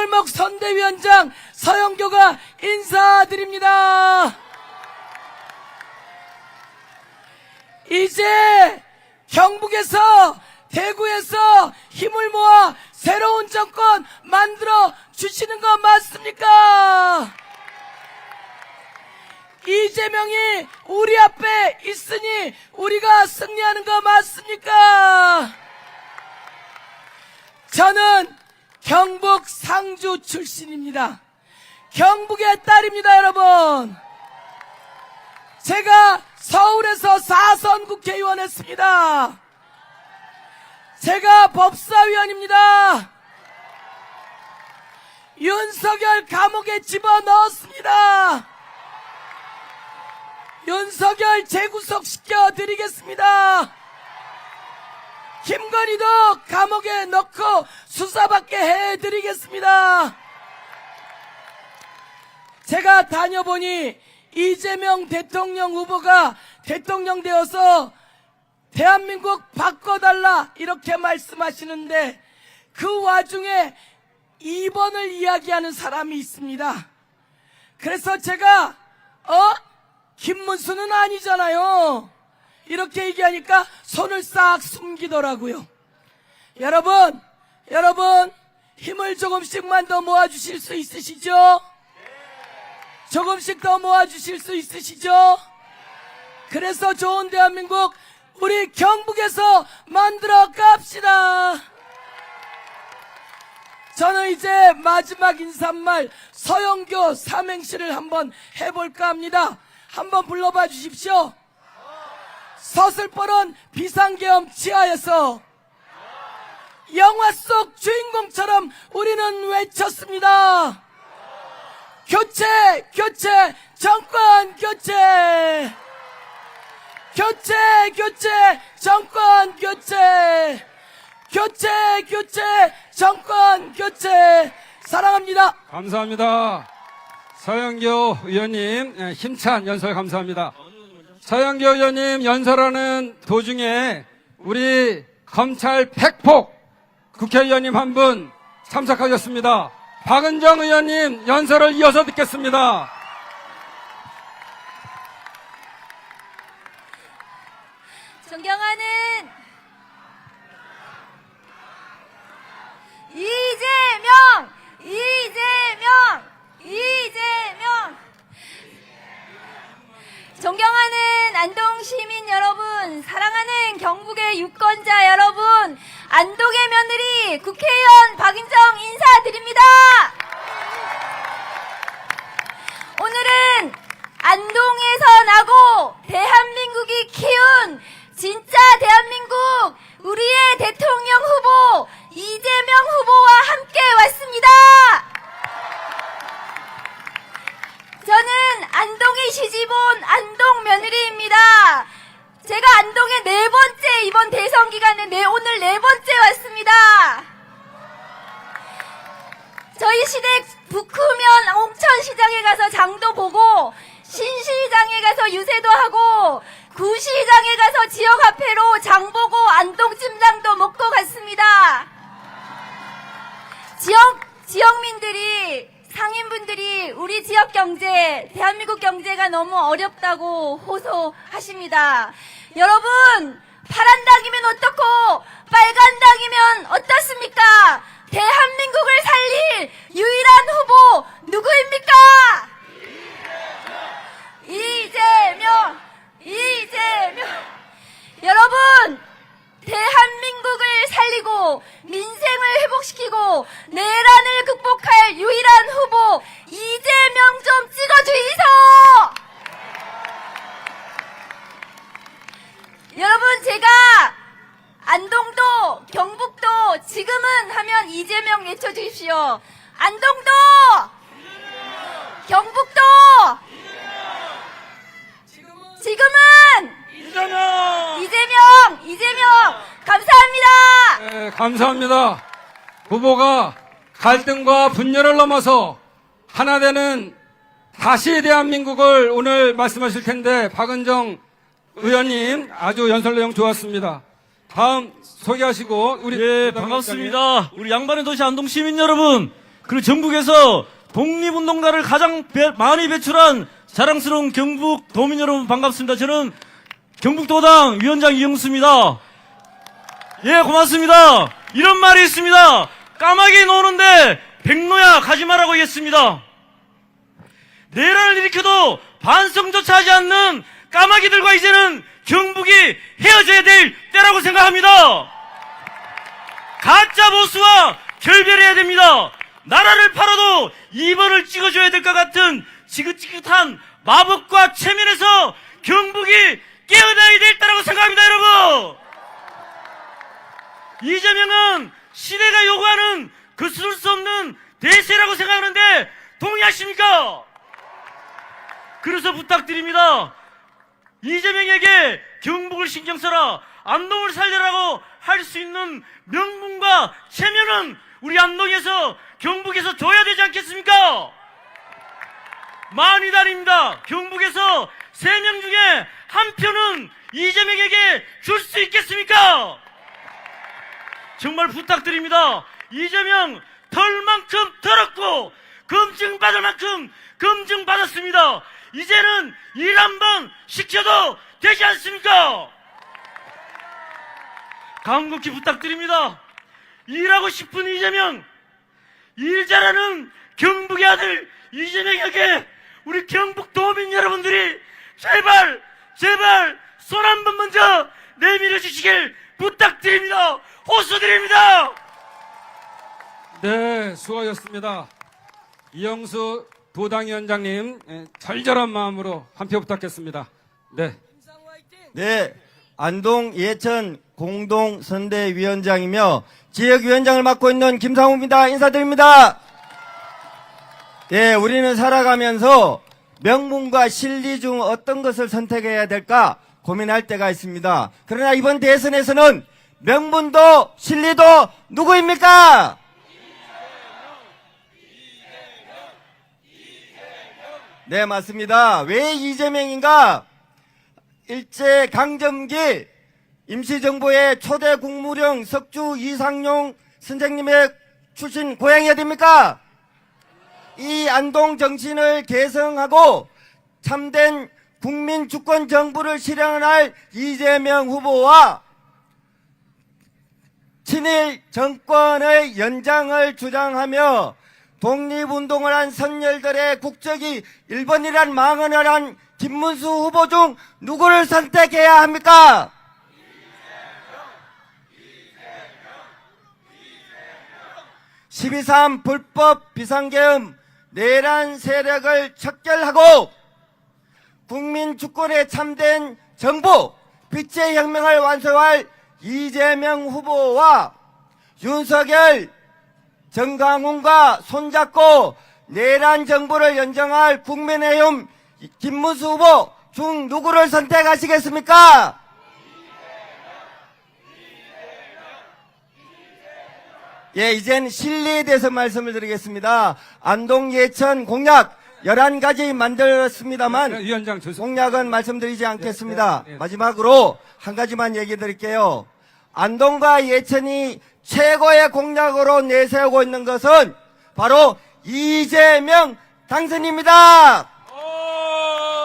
김을목 선대위원장 서영교가 인사드립니다. 이제 경북에서 대구에서 힘을 모아 새로운 정권 만들어 주시는 거 맞습니까? 이재명이 우리 앞에 있으니 우리가 승리하는 거 맞습니까? 저는 경북 상주 출신입니다. 경북의 딸입니다, 여러분. 제가 서울에서 4선 국회의원 했습니다. 제가 법사위원입니다. 윤석열 감옥에 집어넣었습니다. 윤석열 재구속시켜 드리겠습니다. 김건희도 감옥에 넣고 수사받게 해드리겠습니다. 제가 다녀보니 이재명 대통령 후보가 대통령 되어서 대한민국 바꿔달라 이렇게 말씀하시는데 그 와중에 2번을 이야기하는 사람이 있습니다. 그래서 제가 김문수는 아니잖아요. 이렇게 얘기하니까 손을 싹 숨기더라고요. 여러분 힘을 조금씩만 더 모아주실 수 있으시죠? 조금씩 더 모아주실 수 있으시죠? 그래서 좋은 대한민국 우리 경북에서 만들어 갑시다. 저는 이제 마지막 인사말 서영교 삼행시를 한번 해볼까 합니다. 한번 불러봐 주십시오. 서슬퍼런 비상계엄 지하에서 영화 속 주인공처럼 우리는 외쳤습니다. 교체, 교체, 정권 교체. 교체, 교체, 정권 교체. 교체, 교체, 정권 교체. 사랑합니다. 감사합니다. 서영교 의원님 힘찬 연설 감사합니다. 서영교 의원님 연설하는 도중에 우리 검찰 팩폭 국회의원님 한 분 참석하셨습니다. 박은정 의원님 연설을 이어서 듣겠습니다. 존경하는 이재명! 존경하는 안동 시민 여러분, 사랑하는 경북의 유권자 여러분, 안동의 며느리 국회의원 박은정 인사드립니다. 오늘은 안동에서 나고 대한민국이 키운 진짜 대한민국 우리의 대통령 후보 이재명 후보와 함께 왔습니다. 저는 안동에 시집온 안동 며느리입니다. 제가 안동에 이번 대선 기간에 오늘 네 번째 왔습니다. 저희 시댁 북후면 옥천시장에 가서 장도 보고 신시장에 가서 유세도 하고 구시장에 가서 지역화폐로 장보고 안동찜장도 먹고 갔습니다. 지역민들이 상인분들이 우리 지역 경제, 대한민국 경제가 너무 어렵다고 호소하십니다. 여러분, 파란 닭이면 어떻고 빨간 닭이면 어떻습니까? 대한민국을 살릴 유일한 후보 누구입니까? 이재명! 여러분, 대한민국을 살리고 민생을 회복시키고 내란을 극복할 유일한 후보 이재명 좀 찍어주이소! 여러분, 제가 안동도 경북도 지금은 하면 이재명 외쳐주십시오. 안동도 경북도 지금은 이재명 감사합니다. 네, 감사합니다. 후보가 갈등과 분열을 넘어서 하나 되는 다시 대한민국을 오늘 말씀하실 텐데 박은정 의원님 아주 연설 내용 좋았습니다. 다음 소개하시고 우리 예, 반갑습니다. 우리 양반의 도시 안동 시민 여러분, 그리고 전국에서 독립운동가를 가장 많이 배출한 자랑스러운 경북 도민 여러분 반갑습니다. 저는 경북도당 위원장 이영수입니다. 예, 고맙습니다. 이런 말이 있습니다. 까마귀 노는데 백노야 가지 말라고 했습니다. 내란을 일으켜도 반성조차 하지 않는 까마귀들과 이제는 경북이 헤어져야 될 때라고 생각합니다. 가짜 보수와 결별해야 됩니다. 나라를 팔아도 2번을 찍어줘야 될 것 같은 지긋지긋한 마법과 체면에서 경북이 깨어나야 될 때라고 생각합니다, 여러분. 이재명은 시대가 요구하는 거스를 수 없는 대세라고 생각하는데 동의하십니까? 그래서 부탁드립니다. 이재명에게 경북을 신경 써라, 안동을 살려라고 할 수 있는 명분과 체면은 우리 안동에서 경북에서 줘야 되지 않겠습니까? 만이단입니다. 경북에서 3명 중에 한 표는 이재명에게 줄 수 있겠습니까? 정말 부탁드립니다. 이재명 털만큼 털었고 검증받을 만큼 검증받았습니다. 이제는 일 한번 시켜도 되지 않습니까? 간곡히 부탁드립니다. 일하고 싶은 이재명, 일 잘하는 경북의 아들 이재명에게 우리 경북 도민 여러분들이 제발 손 한 번 먼저 내밀어 주시길 부탁드립니다. 호소드립니다. 네, 수고하셨습니다. 이영수 도당위원장님, 절절한 마음으로 한 표 부탁했습니다. 네. 네, 안동 예천 공동선대위원장이며 지역위원장을 맡고 있는 김상우입니다. 인사드립니다. 예, 우리는 살아가면서 명분과 실리 중 어떤 것을 선택해야 될까 고민할 때가 있습니다. 그러나 이번 대선에서는 명분도 실리도 누구입니까? 네, 맞습니다. 왜 이재명인가? 일제강점기 임시정부의 초대 국무령 석주 이상용 선생님의 출신 고향이 어딥니까? 이 안동 정신을 계승하고 참된 국민 주권 정부를 실현할 이재명 후보와 친일 정권의 연장을 주장하며 독립운동을 한 선열들의 국적이 일본이란 망언을 한 김문수 후보 중 누구를 선택해야 합니까? 12.3 불법 비상계엄 내란 세력을 척결하고 국민 주권에 참된 정부 빛의 혁명을 완성할 이재명 후보와 윤석열 정강훈과 손잡고 내란 정부를 연정할 국민의힘 김문수 후보 중 누구를 선택하시겠습니까? 예, 이젠 실리에 대해서 말씀을 드리겠습니다. 안동 예천 공약 11가지 만들었습니다만 위원장 죄송합니다. 공약은 말씀드리지 않겠습니다. 네. 마지막으로 한 가지만 얘기 드릴게요. 안동과 예천이 최고의 공약으로 내세우고 있는 것은 바로 이재명 당선입니다.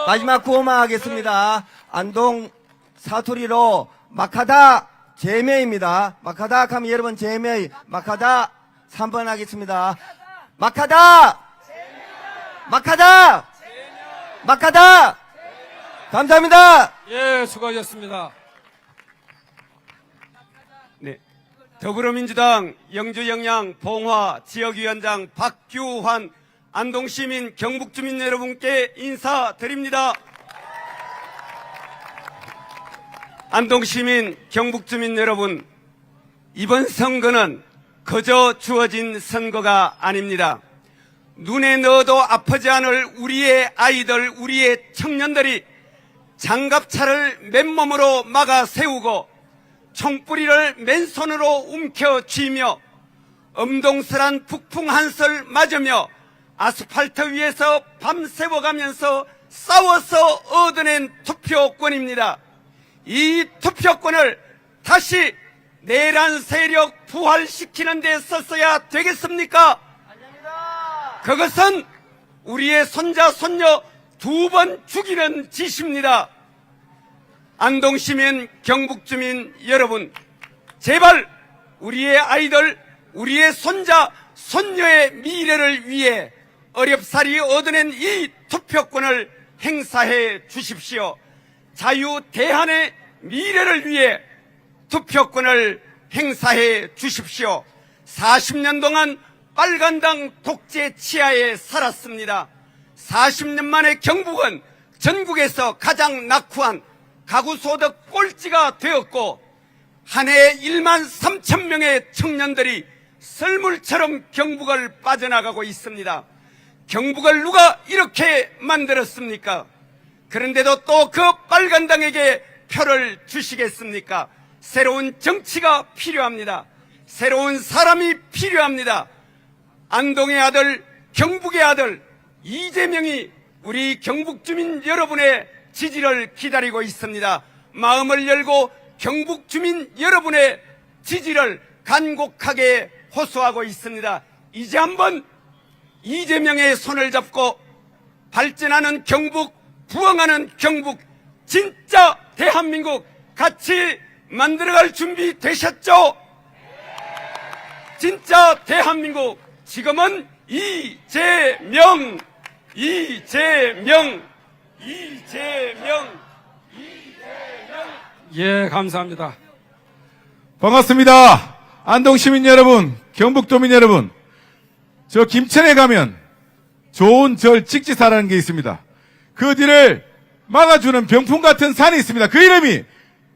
마지막 구호만 하겠습니다. 안동 사투리로 마카다 제매입니다. 마카다 하면 여러분 제매 마카다 3번 하겠습니다. 마카다 마카다 마카다 감사합니다. 예, 수고하셨습니다. 네. 더불어민주당 영주영양 봉화 지역위원장 박규환 안동시민 경북주민 여러분께 인사드립니다. 안동시민 경북주민 여러분, 이번 선거는 그저 주어진 선거가 아닙니다. 눈에 넣어도 아프지 않을 우리의 아이들, 우리의 청년들이 장갑차를 맨몸으로 막아 세우고 총뿌리를 맨손으로 움켜쥐며 엄동설한 북풍 한설 맞으며 아스팔트 위에서 밤새워가면서 싸워서 얻어낸 투표권입니다. 이 투표권을 다시 내란 세력 부활시키는 데 썼어야 되겠습니까? 그것은 우리의 손자, 손녀 2번 죽이는 짓입니다. 안동시민, 경북주민 여러분, 제발 우리의 아이들, 우리의 손자, 손녀의 미래를 위해 어렵사리 얻어낸 이 투표권을 행사해 주십시오. 자유 대한의 미래를 위해 투표권을 행사해 주십시오. 40년 동안 빨간당 독재 치하에 살았습니다. 40년 만에 경북은 전국에서 가장 낙후한 가구소득 꼴찌가 되었고 한 해에 1만 3천 명의 청년들이 썰물처럼 경북을 빠져나가고 있습니다. 경북을 누가 이렇게 만들었습니까? 그런데도 또 그 빨간당에게 표를 주시겠습니까? 새로운 정치가 필요합니다. 새로운 사람이 필요합니다. 안동의 아들, 경북의 아들 이재명이 우리 경북 주민 여러분의 지지를 기다리고 있습니다. 마음을 열고 경북 주민 여러분의 지지를 간곡하게 호소하고 있습니다. 이제 한번 이재명의 손을 잡고 발전하는 경북, 부흥하는 경북, 진짜 대한민국 같이 만들어갈 준비 되셨죠? 진짜 대한민국, 지금은 이재명, 이재명, 이재명. 예, 감사합니다. 반갑습니다. 안동 시민 여러분, 경북도민 여러분. 저 김천에 가면 좋은 절 직지사라는 게 있습니다. 그 뒤를 막아주는 병풍 같은 산이 있습니다. 그 이름이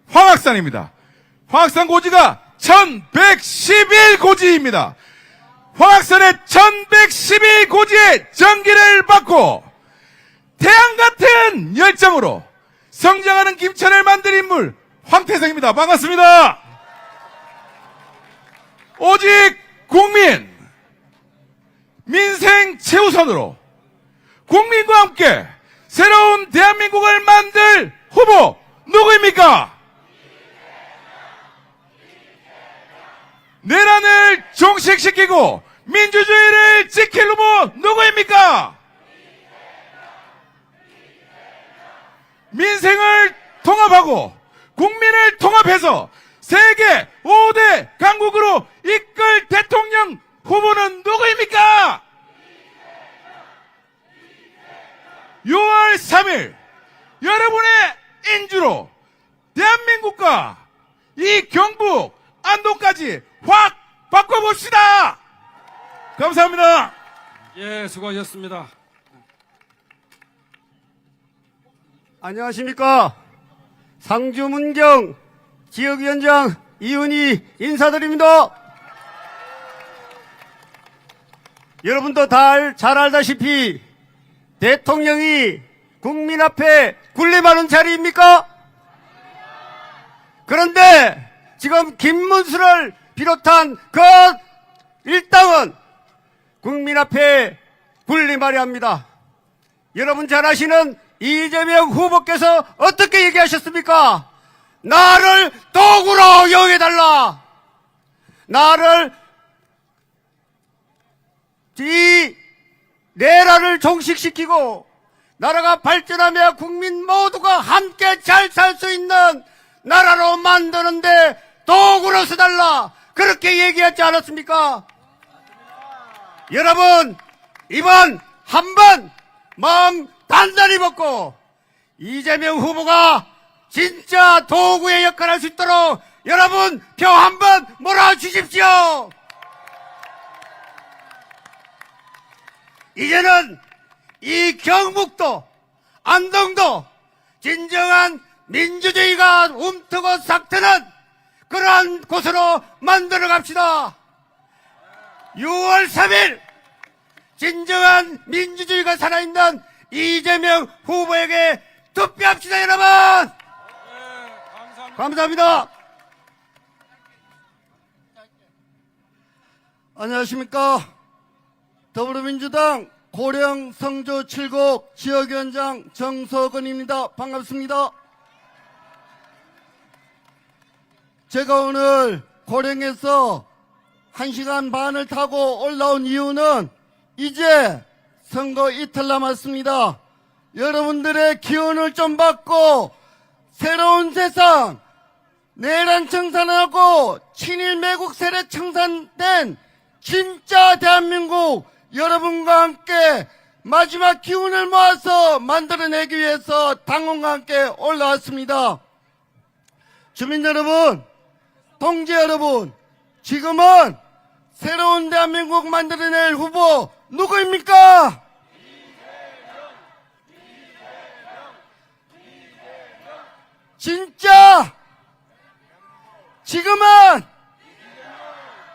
황악산입니다. 황악산 고지가 1111고지입니다. 황악산의 1111고지의 전기를 받고 태양 같은 열정으로 성장하는 김천을 만든 인물 황태성입니다. 반갑습니다. 오직 국민, 민생 최우선으로 국민과 함께 새로운 대한민국을 만들 후보 누구입니까? 내란을 종식시키고 민주주의를 지킬 후보 누구입니까? 민생을 통합하고 국민을 통합해서 세계 5대 강국으로 이끌 대통령 후보는 누구입니까? 6월 3일 여러분의 인주로 대한민국과 이 경북 안동까지 확 바꿔봅시다. 감사합니다. 예, 수고하셨습니다. 안녕하십니까. 상주 문경 지역위원장 이은희 인사드립니다. 여러분도 잘 알다시피 대통령이 국민 앞에 군림하는 자리입니까? 그런데 지금 김문수를 비롯한 그 일당은 국민 앞에 군림하려 합니다. 여러분 잘 아시는 이재명 후보께서 어떻게 얘기하셨습니까? 나를 도구로 여겨달라. 나를 이 내란을 종식시키고 나라가 발전하며 국민 모두가 함께 잘 살 수 있는 나라로 만드는데 도구로 써달라. 그렇게 얘기하지 않았습니까? 여러분, 이번 한번 마음 단단히 먹고 이재명 후보가 진짜 도구의 역할을 할 수 있도록 여러분 표 한번 몰아주십시오. 이제는 이 경북도 안동도 진정한 민주주의가 움트고 싹트는 그러한 곳으로 만들어 갑시다. 6월 3일 진정한 민주주의가 살아있는 이재명 후보에게 투표합시다, 여러분. 감사합니다. 안녕하십니까. 더불어민주당 고령 성주 7곡 지역위원장 정석은입니다. 반갑습니다. 제가 오늘 고령에서 1시간 반을 타고 올라온 이유는 이제 선거 이틀 남았습니다. 여러분들의 기운을 좀 받고 새로운 세상, 내란 청산하고 친일 매국 세력 청산된 진짜 대한민국 여러분과 함께 마지막 기운을 모아서 만들어내기 위해서 당원과 함께 올라왔습니다. 주민 여러분, 동지 여러분, 지금은 새로운 대한민국 만들어낼 후보 누구입니까? 진짜 지금은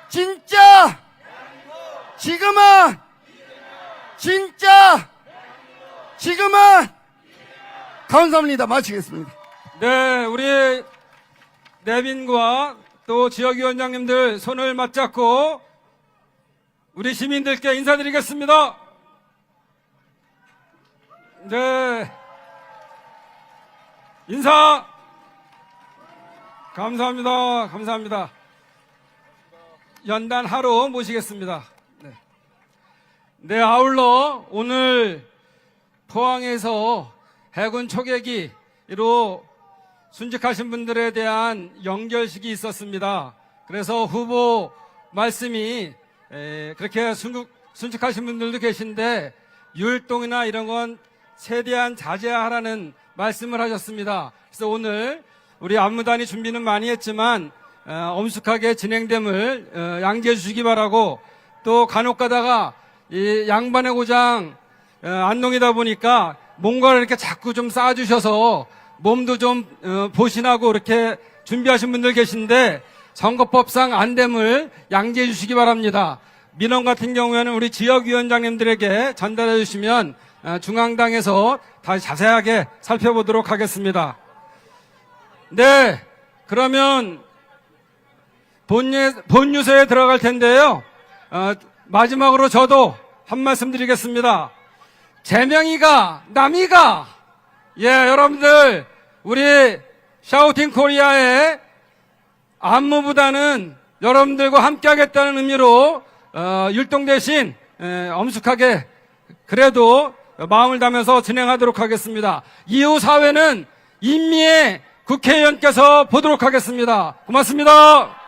진짜 지금은 진짜 지금은 감사합니다. 마치겠습니다. 네, 우리 내빈과 또 지역위원장님들 손을 맞잡고 우리 시민들께 인사드리겠습니다. 네, 인사 감사합니다. 감사합니다. 연단 하루 모시겠습니다. 네, 아울러 오늘 포항에서 해군 초계기로 순직하신 분들에 대한 연결식이 있었습니다. 그래서 후보 말씀이 그렇게 순직하신 분들도 계신데 율동이나 이런 건 최대한 자제하라는 말씀을 하셨습니다. 그래서 오늘 우리 안무단이 준비는 많이 했지만 엄숙하게 진행됨을 양지해 주시기 바라고, 또 간혹 가다가 이 양반의 고장 안동이다 보니까 뭔가를 이렇게 자꾸 좀 쌓아주셔서 몸도 좀 보신하고 이렇게 준비하신 분들 계신데 선거법상 안 됨을 양지해 주시기 바랍니다. 민원 같은 경우에는 우리 지역위원장님들에게 전달해 주시면 중앙당에서 다시 자세하게 살펴보도록 하겠습니다. 네, 그러면 본유세에 들어갈 텐데요. 마지막으로 저도 한 말씀 드리겠습니다. 재명이가 남이가, 여러분들 우리 샤우팅 코리아의 안무보다는 여러분들과 함께 하겠다는 의미로 율동 대신 엄숙하게 그래도 마음을 담아서 진행하도록 하겠습니다. 이후 사회는 인미의 국회의원께서 보도록 하겠습니다. 고맙습니다.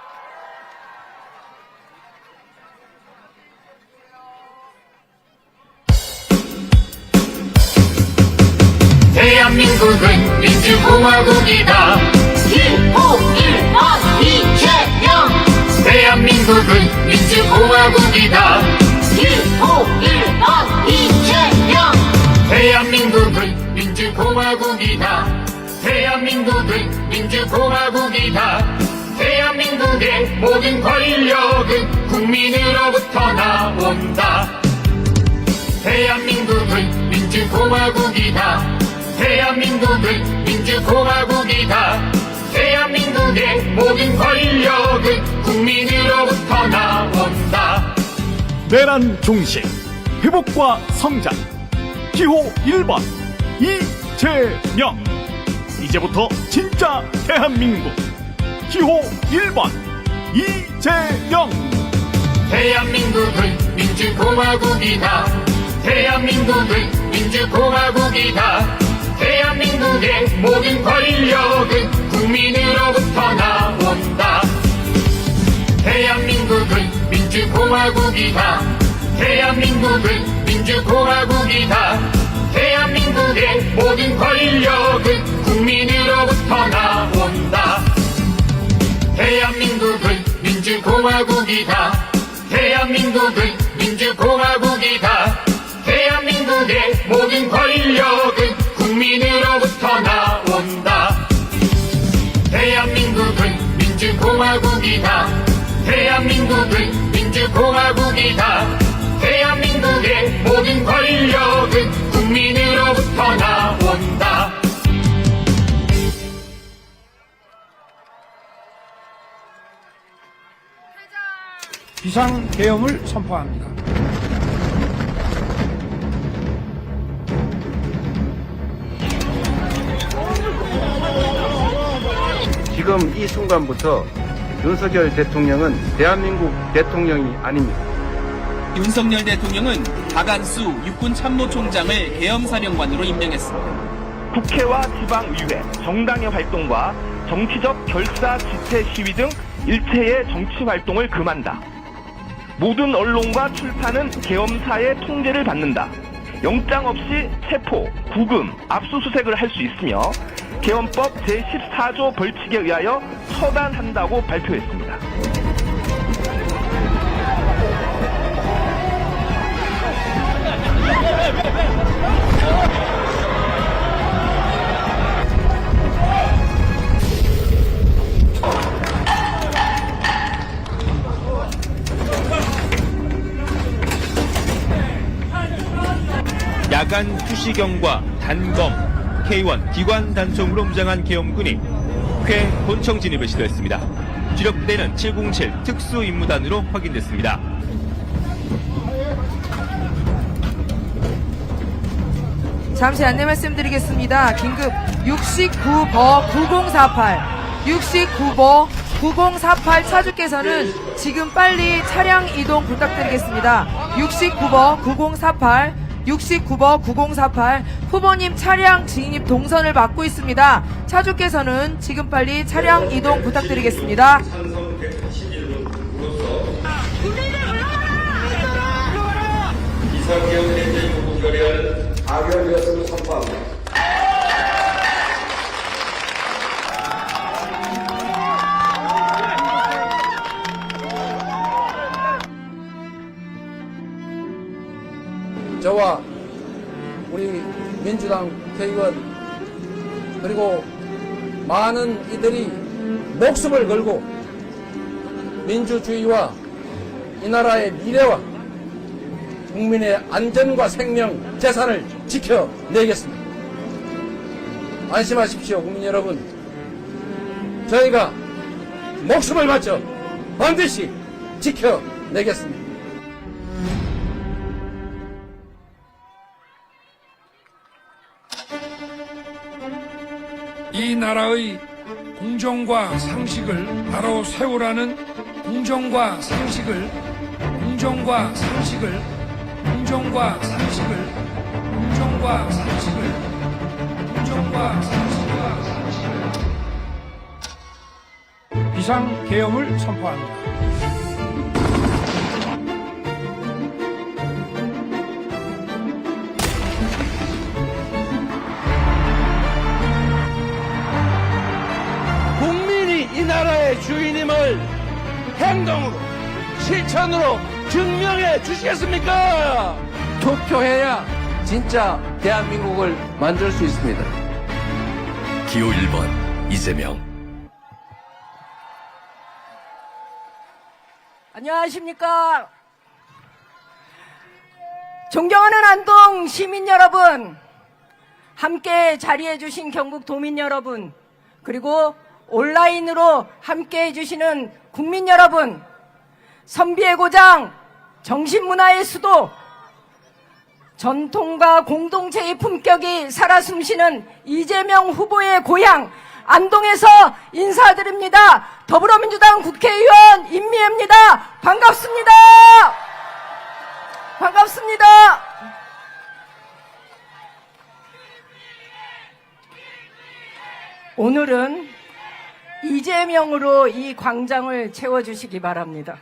대한민국은 민주공화국이다. 1호1번 이재명. 대한민국은 민주공화국이다. 1호1번 이재명. 대한민국은 민주공화국이다. 대한민국은 민주공화국이다. 대한민국의 모든 권력은 국민으로부터 나온다. 대한민국은 민주공화국이다. 대한민국은 민주공화국이다. 대한민국의 모든 권력은 국민으로부터 나온다. 내란 종식, 회복과 성장. 기호 1번 이재명. 이제부터 진짜 대한민국. 기호 1번 이재명. 대한민국은 민주공화국이다. 대한민국은 민주공화국이다. 대한민국의 모든 권력은 국민으로부터 나온다. 대한민국은 민주공화국이다. 대한민국은 민주공화국이다. 대한민국의 모든 권력은 국민으로부터 나온다. 대한민국은 민주공화국이다. 대한민국은 민주공화국이다. 대한민국의 모든 권력은 국민으로부터 나온다. 대한민국은 민주공화국이다. 대한민국은 민주공화국이다. 대한민국의 모든 권력은 국민으로부터 나온다. 비상계엄을 선포합니다. 지금 이 순간부터 윤석열 대통령은 대한민국 대통령이 아닙니다. 윤석열 대통령은 박안수 육군 참모총장을 계엄사령관으로 임명했습니다. 국회와 지방의회, 정당의 활동과 정치적 결사, 지체, 시위 등 일체의 정치 활동을 금한다. 모든 언론과 출판은 계엄사의 통제를 받는다. 영장 없이 체포, 구금, 압수수색을 할 수 있으며 계엄법 제14조 벌칙에 의하여 처단한다고 발표했습니다. 야간 투시경과 단검, K1 기관 단총으로 무장한 계엄군이 쾌 본청 진입을 시도했습니다. 주력부대는 707 특수임무단으로 확인됐습니다. 잠시 안내 말씀드리겠습니다. 긴급 69버 9048, 69버 9048 차주께서는 지금 빨리 차량 이동 부탁드리겠습니다. 69버 9048, 69버 9048 후보님 차량 진입 동선을 막고 있습니다. 차주께서는 지금 빨리 차량 이동 부탁드리겠습니다. 이상계엄 대책이 결의안은 파결되었음을 선포합니다. 저와 우리 민주당 국회의원 그리고 많은 이들이 목숨을 걸고 민주주의와 이 나라의 미래와 국민의 안전과 생명, 재산을 지켜내겠습니다. 안심하십시오, 국민 여러분. 저희가 목숨을 바쳐 반드시 지켜내겠습니다. 이 나라의 공정과 상식을 바로 세우라는 공정과 상식을 비상계엄을 선포합니다. 국민이 이 나라의 주인임을 행동으로, 실천으로 증명해 주시겠습니까? 투표해야 진짜 대한민국을 만들 수 있습니다. 기호 1번 이재명. 안녕하십니까. 존경하는 안동 시민 여러분, 함께 자리해 주신 경북 도민 여러분, 그리고 온라인으로 함께 해주시는 국민 여러분, 선비의 고장, 정신문화의 수도, 전통과 공동체의 품격이 살아 숨쉬는 이재명 후보의 고향 안동에서 인사드립니다. 더불어민주당 국회의원 임미애입니다. 반갑습니다. 반갑습니다. 오늘은 이재명으로 이 광장을 채워주시기 바랍니다.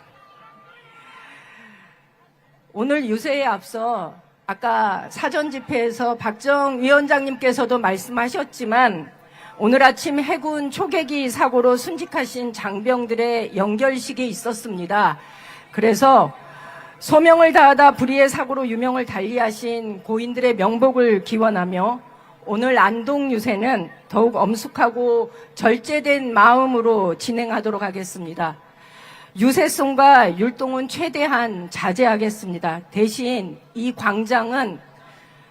오늘 유세에 앞서 아까 사전집회에서 박정 위원장님께서도 말씀하셨지만 오늘 아침 해군 초계기 사고로 순직하신 장병들의 영결식이 있었습니다. 그래서 소명을 다하다 불의의 사고로 유명을 달리하신 고인들의 명복을 기원하며 오늘 안동 유세는 더욱 엄숙하고 절제된 마음으로 진행하도록 하겠습니다. 유세송과 율동은 최대한 자제하겠습니다. 대신 이 광장은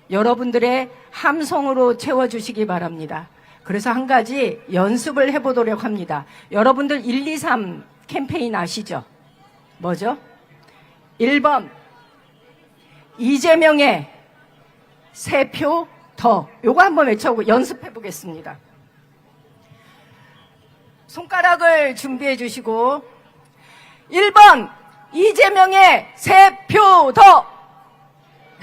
여러분들의 함성으로 채워주시기 바랍니다. 그래서 한 가지 연습을 해보도록 합니다. 여러분들 123 캠페인 아시죠? 뭐죠? 1번 이재명의 3표 더, 요거 한번 외쳐보고 연습해 보겠습니다. 손가락을 준비해 주시고 1번 이재명의 3표 더.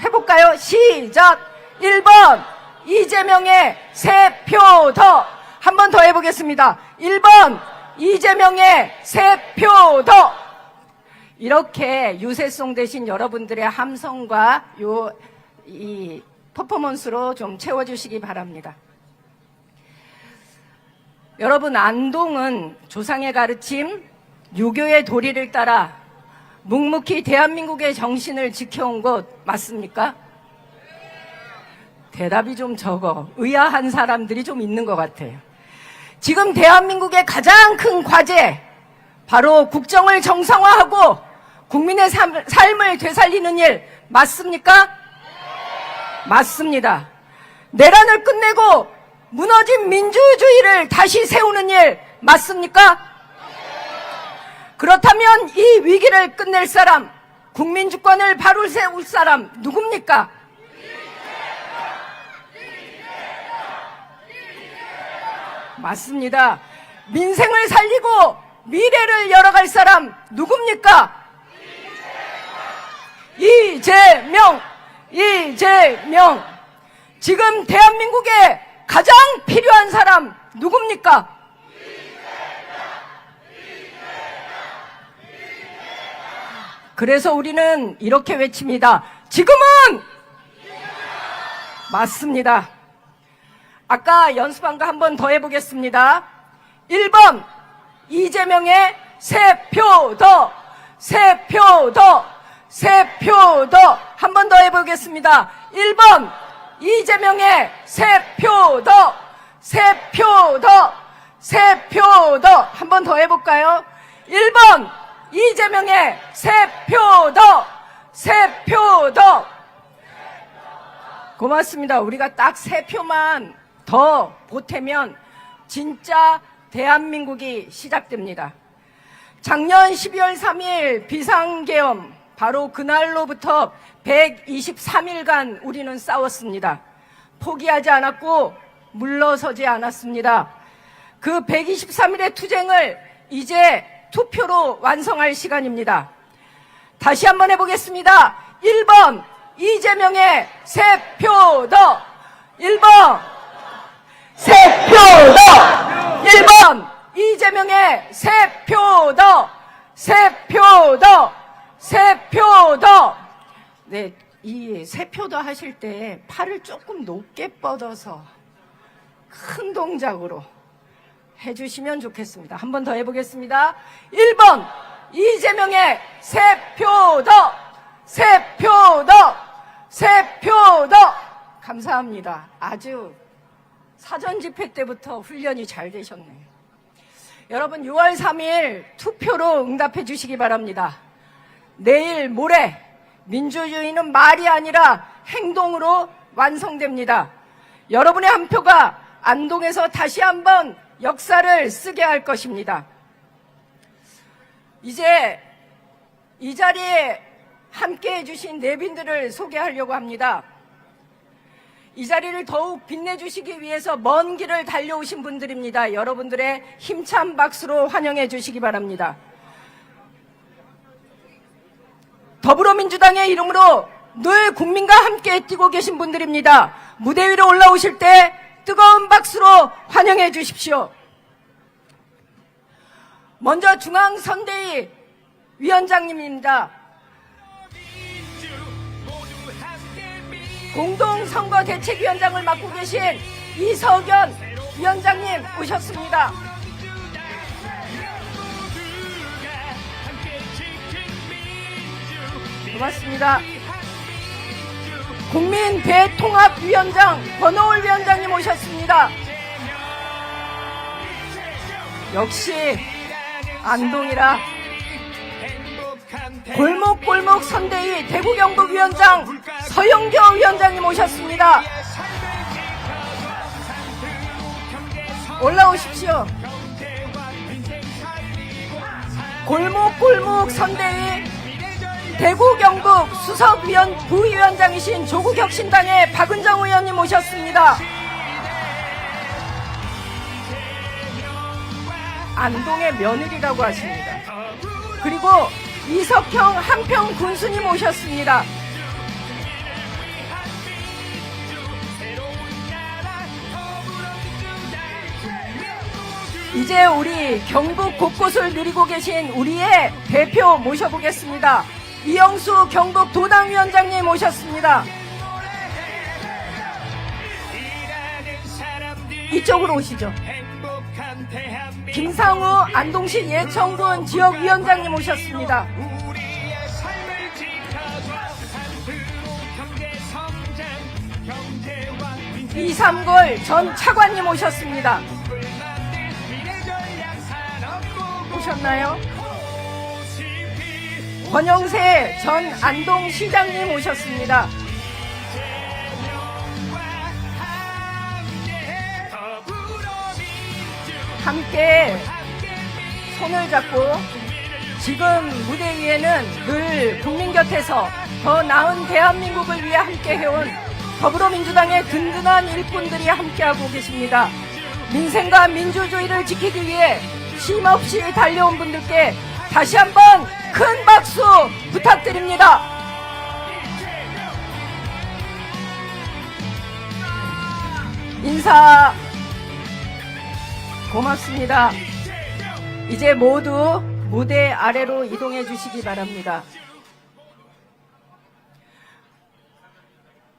해볼까요? 시작. 1번 이재명의 3표 더. 한 번 더 해보겠습니다. 1번 이재명의 3표 더. 이렇게 유세송 대신 여러분들의 함성과 이 퍼포먼스로 좀 채워주시기 바랍니다. 여러분, 안동은 조상의 가르침, 유교의 도리를 따라 묵묵히 대한민국의 정신을 지켜온 곳 맞습니까? 대답이 좀 적어. 의아한 사람들이 좀 있는 것 같아요. 지금 대한민국의 가장 큰 과제, 바로 국정을 정상화하고 국민의 삶을 되살리는 일 맞습니까? 맞습니다. 내란을 끝내고 무너진 민주주의를 다시 세우는 일 맞습니까? 그렇다면 이 위기를 끝낼 사람, 국민주권을 바로 세울 사람 누굽니까? 맞습니다. 민생을 살리고 미래를 열어갈 사람 누굽니까? 이재명! 이재명! 지금 대한민국에 가장 필요한 사람 누굽니까? 그래서 우리는 이렇게 외칩니다. 지금은! 맞습니다. 아까 연습한 거 한 번 더 해보겠습니다. 1번 이재명의 3표 더, 3표 더, 3표 더. 한 번 더 해보겠습니다. 1번 이재명의 3표 더, 3표 더, 3표 더. 한 번 더 해볼까요? 1번 이재명의 3표 더, 3표 더. 고맙습니다. 우리가 딱 3표만 더 보태면 진짜 대한민국이 시작됩니다. 작년 12월 3일 비상계엄, 바로 그날로부터 123일간 우리는 싸웠습니다. 포기하지 않았고 물러서지 않았습니다. 그 123일의 투쟁을 이제 투표로 완성할 시간입니다. 다시 한번 해보겠습니다. 1번 이재명의 3표 더. 1번 3표 더. 1번 이재명의 3표 더. 3표 더. 3표 더. 네, 이 3표 더 하실 때 팔을 조금 높게 뻗어서 큰 동작으로 해주시면 좋겠습니다. 한 번 더 해보겠습니다. 1번 이재명의 3표 더. 3표 더. 3표 더. 감사합니다. 아주 사전 집회 때부터 훈련이 잘 되셨네요. 여러분, 6월 3일 투표로 응답해 주시기 바랍니다. 내일 모레 민주주의는 말이 아니라 행동으로 완성됩니다. 여러분의 한 표가 안동에서 다시 한번 역사를 쓰게 할 것입니다. 이제 이 자리에 함께 해주신 내빈들을 소개하려고 합니다. 이 자리를 더욱 빛내주시기 위해서 먼 길을 달려오신 분들입니다. 여러분들의 힘찬 박수로 환영해 주시기 바랍니다. 더불어민주당의 이름으로 늘 국민과 함께 뛰고 계신 분들입니다. 무대 위로 올라오실 때 뜨거운 박수로 환영해 주십시오. 먼저 중앙선대위 위원장님입니다. 공동선거대책위원장을 맡고 계신 이석연 위원장님 오셨습니다. 고맙습니다. 국민대통합위원장 권오을 위원장님 오셨습니다. 역시 안동이라 골목골목 선대위 대구경북위원장 서영교 위원장님 오셨습니다. 올라오십시오. 골목골목 선대위 대구경북 부위원장이신 조국혁신당의 박은정 의원님 오셨습니다. 안동의 며느리라고 하십니다. 그리고 이석형 한평 군수님 오셨습니다. 이제 우리 경북 곳곳을 누리고 계신 우리의 대표 모셔보겠습니다. 이영수 경북 도당위원장님 오셨습니다. 이쪽으로 오시죠. 김상우 안동시 예천군 지역위원장님 오셨습니다. 이삼골 전 차관님 오셨습니다. 오셨나요? 권영세 전 안동시장님 오셨습니다. 함께 손을 잡고 지금 무대 위에는 늘 국민 곁에서 더 나은 대한민국을 위해 함께 해온 더불어민주당의 든든한 일꾼들이 함께하고 계십니다. 민생과 민주주의를 지키기 위해 쉼없이 달려온 분들께 다시 한번 큰 박수 부탁드립니다. 인사 고맙습니다. 이제 모두 무대 아래로 이동해 주시기 바랍니다.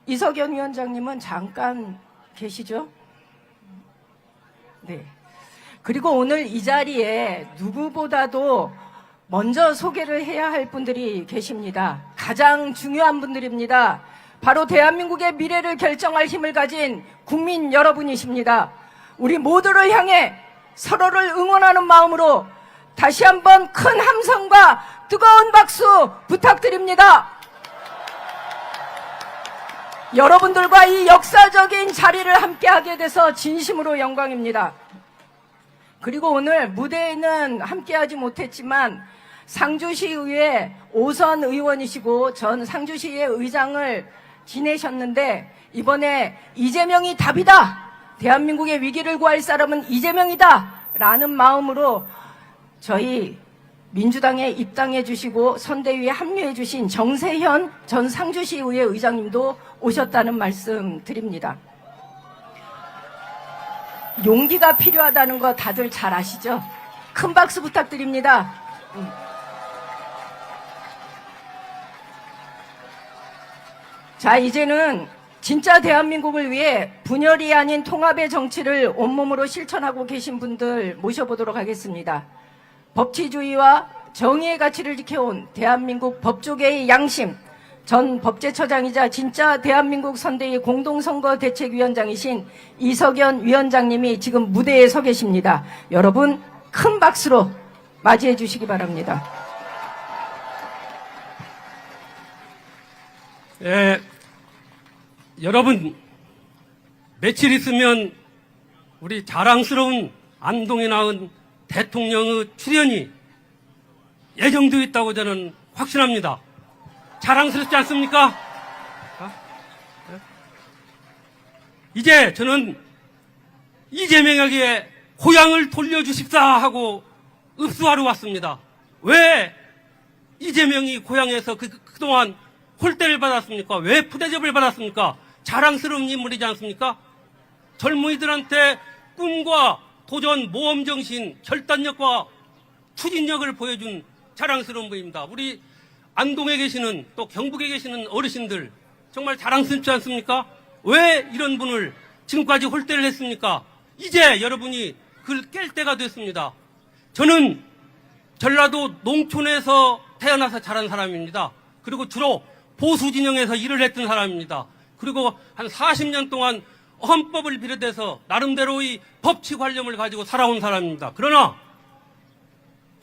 이석연 위원장님은 잠깐 계시죠? 네. 그리고 오늘 이 자리에 누구보다도 먼저 소개를 해야 할 분들이 계십니다. 가장 중요한 분들입니다. 바로 대한민국의 미래를 결정할 힘을 가진 국민 여러분이십니다. 우리 모두를 향해 서로를 응원하는 마음으로 다시 한번 큰 함성과 뜨거운 박수 부탁드립니다. 여러분들과 이 역사적인 자리를 함께하게 돼서 진심으로 영광입니다. 그리고 오늘 무대에는 함께하지 못했지만 상주시의회 5선 의원이시고 전 상주시의 의장을 지내셨는데 이번에 이재명이 답이다. 대한민국의 위기를 구할 사람은 이재명이다. 라는 마음으로 저희 민주당에 입당해 주시고 선대위에 합류해 주신 정세현 전 상주시의회 의장님도 오셨다는 말씀 드립니다. 용기가 필요하다는 거 다들 잘 아시죠? 큰 박수 부탁드립니다. 자, 이제는 진짜 대한민국을 위해 분열이 아닌 통합의 정치를 온몸으로 실천하고 계신 분들 모셔보도록 하겠습니다. 법치주의와 정의의 가치를 지켜온 대한민국 법조계의 양심, 전 법제처장이자 진짜 대한민국 선대위 공동선거대책위원장이신 이석연 위원장님이 지금 무대에 서 계십니다. 여러분 큰 박수로 맞이해 주시기 바랍니다. 여러분 며칠 있으면 우리 자랑스러운 안동에 낳은 대통령의 출연이 예정되어 있다고 저는 확신합니다. 자랑스럽지 않습니까? 이제 저는 이재명에게 고향을 돌려주십사 하고 읍수하러 왔습니다. 왜 이재명이 고향에서 그동안 홀대를 받았습니까? 왜 푸대접을 받았습니까? 자랑스러운 인물이지 않습니까? 젊은이들한테 꿈과 도전, 모험정신, 결단력과 추진력을 보여준 자랑스러운 분입니다. 우리 안동에 계시는 또 경북에 계시는 어르신들 정말 자랑스럽지 않습니까? 왜 이런 분을 지금까지 홀대를 했습니까? 이제 여러분이 그걸 깰 때가 됐습니다. 저는 전라도 농촌에서 태어나서 자란 사람입니다. 그리고 주로 보수 진영에서 일을 했던 사람입니다. 그리고 한 40년 동안 헌법을 비롯해서 나름대로의 법치 관념을 가지고 살아온 사람입니다. 그러나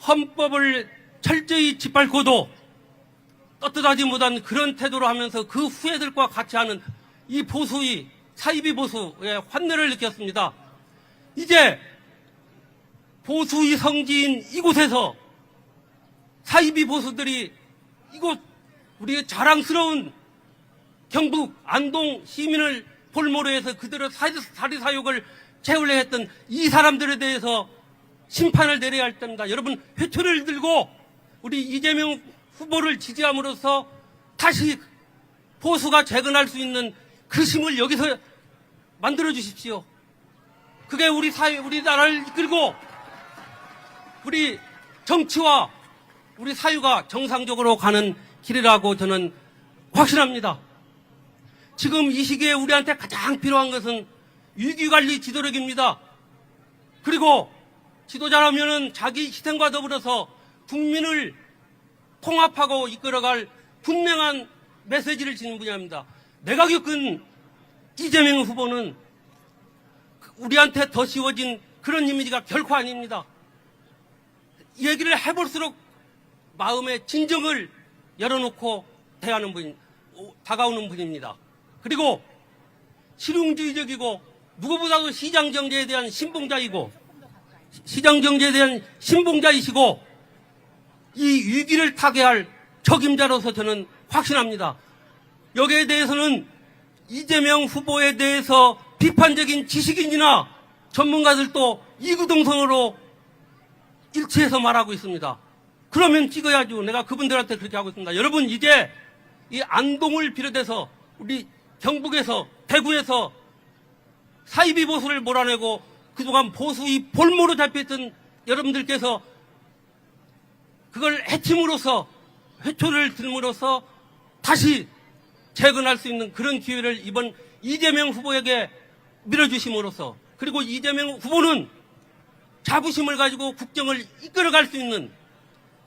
헌법을 철저히 짓밟고도 떳떳하지 못한 그런 태도로 하면서 그 후예들과 같이 하는 이 보수의 사이비 보수의 환멸을 느꼈습니다. 이제 보수의 성지인 이곳에서 사이비 보수들이 이곳 우리의 자랑스러운 경북 안동 시민을 볼모로 해서 그들의 사리사욕을 채우려 했던 이 사람들에 대해서 심판을 내려야 할 때입니다. 여러분 회초리를 들고 우리 이재명 후보를 지지함으로써 다시 보수가 재건할 수 있는 그 힘을 여기서 만들어 주십시오. 그게 우리 사회, 우리나라를 이끌고 우리 정치와 우리 사유가 정상적으로 가는 길이라고 저는 확신합니다. 지금 이 시기에 우리한테 가장 필요한 것은 위기관리 지도력입니다. 그리고 지도자라면은 자기 희생과 더불어서 국민을 통합하고 이끌어갈 분명한 메시지를 지닌 분야입니다. 내가 겪은 이재명 후보는 우리한테 더 씌워진 그런 이미지가 결코 아닙니다. 얘기를 해볼수록 마음의 진정을 열어놓고 다가오는 분입니다. 그리고 실용주의적이고 누구보다도 시장경제에 대한 신봉자이시고 이 위기를 타개할 적임자로서 저는 확신합니다. 여기에 대해서는 이재명 후보에 대해서 비판적인 지식인이나 전문가들도 이구동성으로 일치해서 말하고 있습니다. 그러면 찍어야죠. 내가 그분들한테 그렇게 하고 있습니다. 여러분, 이제 이 안동을 비롯해서 우리 경북에서, 대구에서 사이비 보수를 몰아내고 그동안 보수의 볼모로 잡혀있던 여러분들께서 그걸 해침으로써, 회초를 들므로써 다시 재건할 수 있는 그런 기회를 이번 이재명 후보에게 밀어주심으로써, 그리고 이재명 후보는 자부심을 가지고 국정을 이끌어갈 수 있는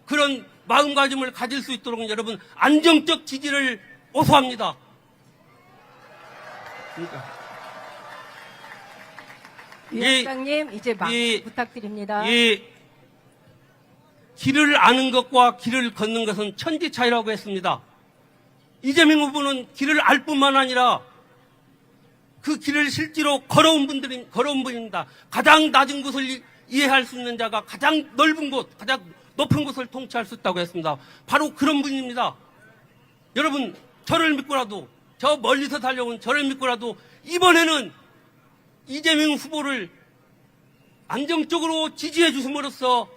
그런 마음가짐을 가질 수 있도록 여러분 안정적 지지를 호소합니다. 위원장님, 이제 부탁드립니다. 이 길을 아는 것과 길을 걷는 것은 천지 차이라고 했습니다. 이재명 후보는 길을 알 뿐만 아니라 그 길을 실제로 걸어온 분입니다. 가장 낮은 곳을 이해할 수 있는 자가 가장 넓은 곳, 가장 높은 곳을 통치할 수 있다고 했습니다. 바로 그런 분입니다. 여러분, 저를 믿고라도, 저 멀리서 달려온 저를 믿고라도 이번에는 이재명 후보를 안정적으로 지지해 주심으로써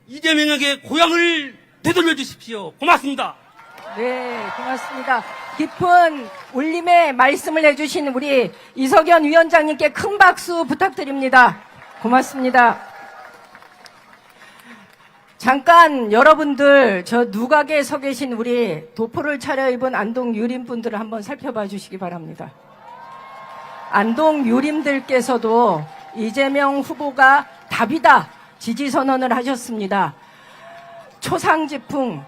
이재명에게 고향을 되돌려 주십시오. 고맙습니다. 네, 고맙습니다. 깊은 울림의 말씀을 해주신 우리 이석연 위원장님께 큰 박수 부탁드립니다. 고맙습니다. 잠깐 여러분들 저 누각에 서 계신 우리 도포를 차려입은 안동 유림분들을 한번 살펴봐 주시기 바랍니다. 안동 유림들께서도 이재명 후보가 답이다 지지선언을 하셨습니다. 초상지풍,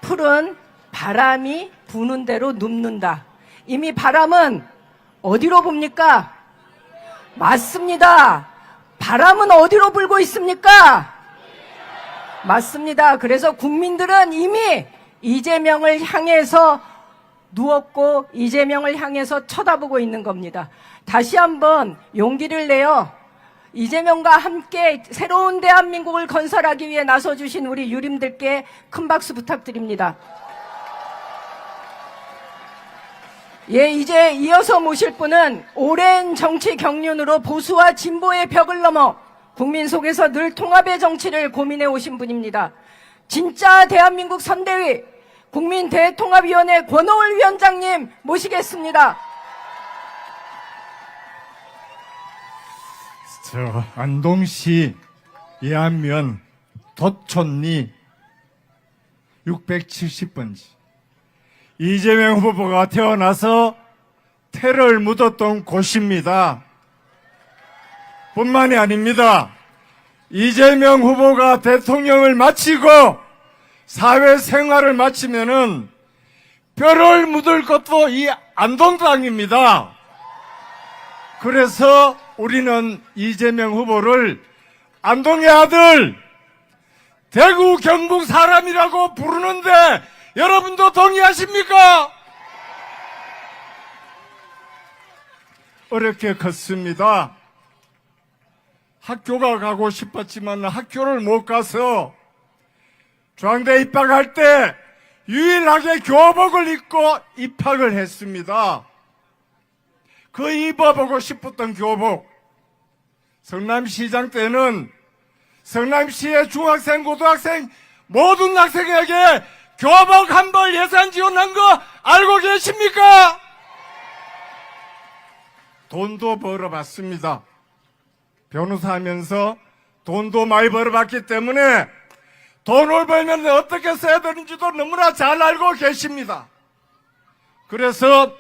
풀은 바람이 부는 대로 눕는다. 이미 바람은 어디로 붑니까? 맞습니다. 바람은 어디로 불고 있습니까? 맞습니다. 그래서 국민들은 이미 이재명을 향해서 누웠고 이재명을 향해서 쳐다보고 있는 겁니다. 다시 한번 용기를 내어 이재명과 함께 새로운 대한민국을 건설하기 위해 나서주신 우리 유림들께 큰 박수 부탁드립니다. 예, 이제 이어서 모실 분은 오랜 정치 경륜으로 보수와 진보의 벽을 넘어 국민 속에서 늘 통합의 정치를 고민해 오신 분입니다. 진짜 대한민국 선대위 국민대통합위원회 권오을 위원장님 모시겠습니다. 저 안동시 예안면 돛촌리 670번지 이재명 후보가 태어나서 태를 묻었던 곳입니다. 뿐만이 아닙니다. 이재명 후보가 대통령을 마치고 사회생활을 마치면은 뼈를 묻을 것도 이 안동 땅입니다. 그래서 우리는 이재명 후보를 안동의 아들, 대구 경북 사람이라고 부르는데 여러분도 동의하십니까? 어렵게 컸습니다. 학교가 가고 싶었지만 학교를 못 가서 중앙대 입학할 때 유일하게 교복을 입고 입학을 했습니다. 그 입어보고 싶었던 교복. 성남시장 때는 성남시의 중학생, 고등학생 모든 학생에게 교복 한 벌 예산 지원한 거 알고 계십니까? 돈도 벌어봤습니다. 변호사 하면서 돈도 많이 벌어봤기 때문에 돈을 벌면 어떻게 써야 되는지도 너무나 잘 알고 계십니다. 그래서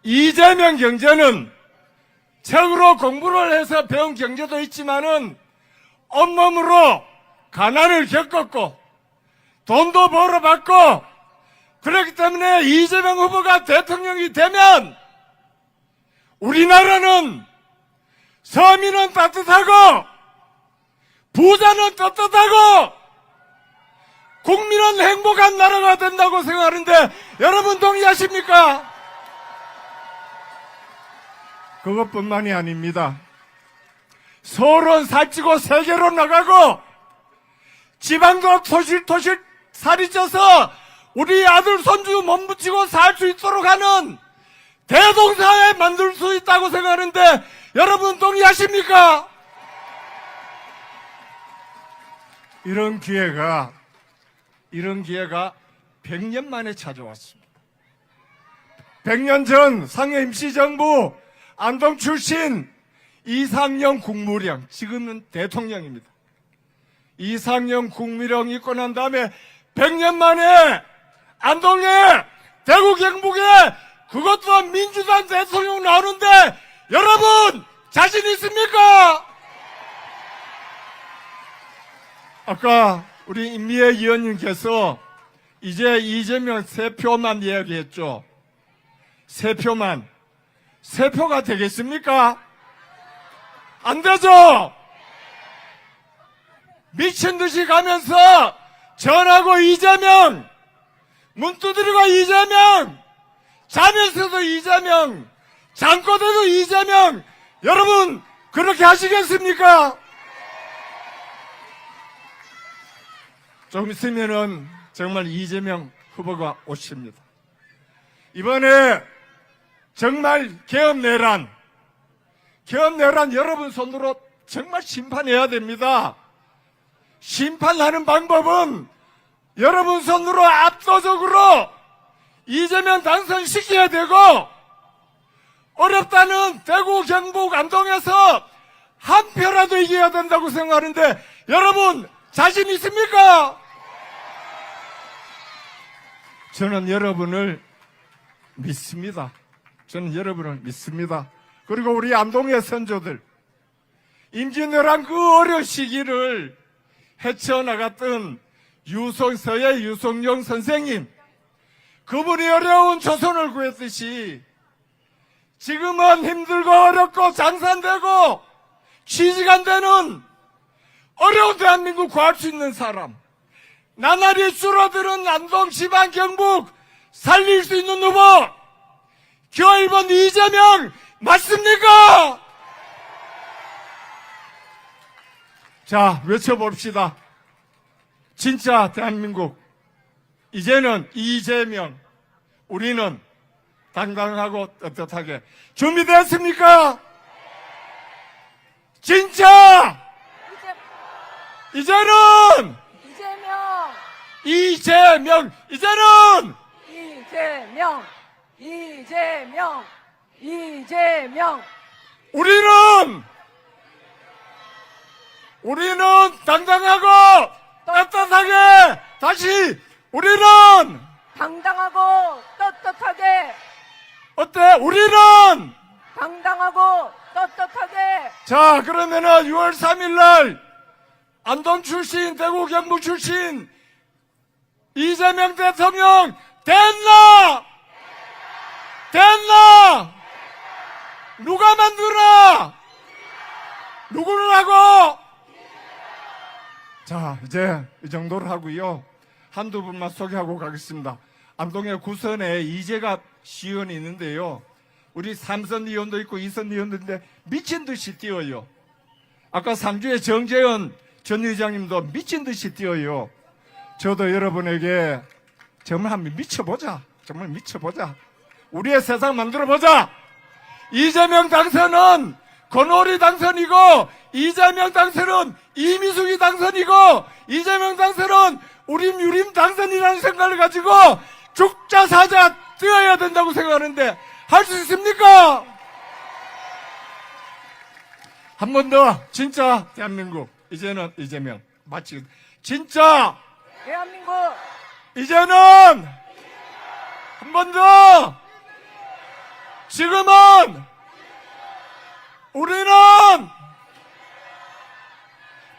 이재명 경제는 책으로 공부를 해서 배운 경제도 있지만은 온몸으로 가난을 겪었고 돈도 벌어봤고 그렇기 때문에 이재명 후보가 대통령이 되면 우리나라는 서민은 따뜻하고 부자는 떳떳하고 국민은 행복한 나라가 된다고 생각하는데 여러분 동의하십니까? 그것뿐만이 아닙니다. 서울은 살찌고 세계로 나가고 지방도 토실토실 살이 쪄서 우리 아들 손주 몸붙이고 살 수 있도록 하는 대동사회 만들 수 있다고 생각하는데 여러분 동의하십니까? 이런 기회가 100년 만에 찾아왔습니다. 100년 전 상해 임시정부 안동 출신 이상영 국무령, 지금은 대통령입니다. 이상영 국무령 입고 난 다음에 100년 만에 안동에 대구 경북에 그것도 민주당 대통령 나오는데 여러분 자신 있습니까? 아까 우리 임미애 의원님께서 이제 이재명 3표만 이야기했죠. 3표만. 3표가 되겠습니까? 안 되죠? 미친 듯이 가면서 전하고 이재명, 문 두드리고 이재명, 자면서도 이재명, 잠꼬대도 이재명, 여러분 그렇게 하시겠습니까? 좀 있으면은 정말 이재명 후보가 오십니다. 이번에 정말 개헌내란 여러분 손으로 정말 심판해야 됩니다. 심판하는 방법은 여러분 손으로 압도적으로 이재명 당선시켜야 되고 어렵다는 대구, 경북, 안동에서 한 표라도 이겨야 된다고 생각하는데 여러분 자신 있습니까? 저는 여러분을 믿습니다. 저는 여러분을 믿습니다. 그리고 우리 안동의 선조들 임진왜란 그 어려운 시기를 헤쳐나갔던 서예 유성룡 선생님, 그분이 어려운 조선을 구했듯이 지금은 힘들고 어렵고 장사 안 되고 취직 안 되는 어려운 대한민국 구할 수 있는 사람, 나날이 줄어드는 안동, 지방, 경북 살릴 수 있는 후보 기호 1번 이재명 맞습니까? 자, 외쳐봅시다. 진짜 대한민국 이제는 이재명, 우리는 당당하고 떳떳하게 준비됐습니까? 진짜 이제는 이재명, 이제는 이재명 우리는 당당하고 떳떳하게 다시 우리는 당당하고 떳떳하게 어때? 우리는 당당하고 떳떳하게 자, 그러면은 6월 3일 날 안동 출신, 대구, 경북 출신 이재명 대통령 됐나? 누가 만드나? 누구를 하고? 자, 이제 이 정도로 하고요. 한두 분만 소개하고 가겠습니다. 안동의 구선에 이재갑 시의원이 있는데요. 우리 3선 의원도 있고 2선 의원도 있는데 미친 듯이 뛰어요. 아까 상주의 정재현 전 의장님도 미친 듯이 뛰어요. 저도 여러분에게 정말 한번 미쳐보자. 정말 미쳐보자. 우리의 세상 만들어보자. 이재명 당선은 권오리 당선이고 이재명 당선은 이미숙이 당선이고 이재명 당선은 우림 유림 당선이라는 생각을 가지고 죽자 사자 뛰어야 된다고 생각하는데 할 수 있습니까? 한 번 더 진짜 대한민국 이제는 이재명 마치 진짜 대한민국 이제는 한 번 더 지금은 우리는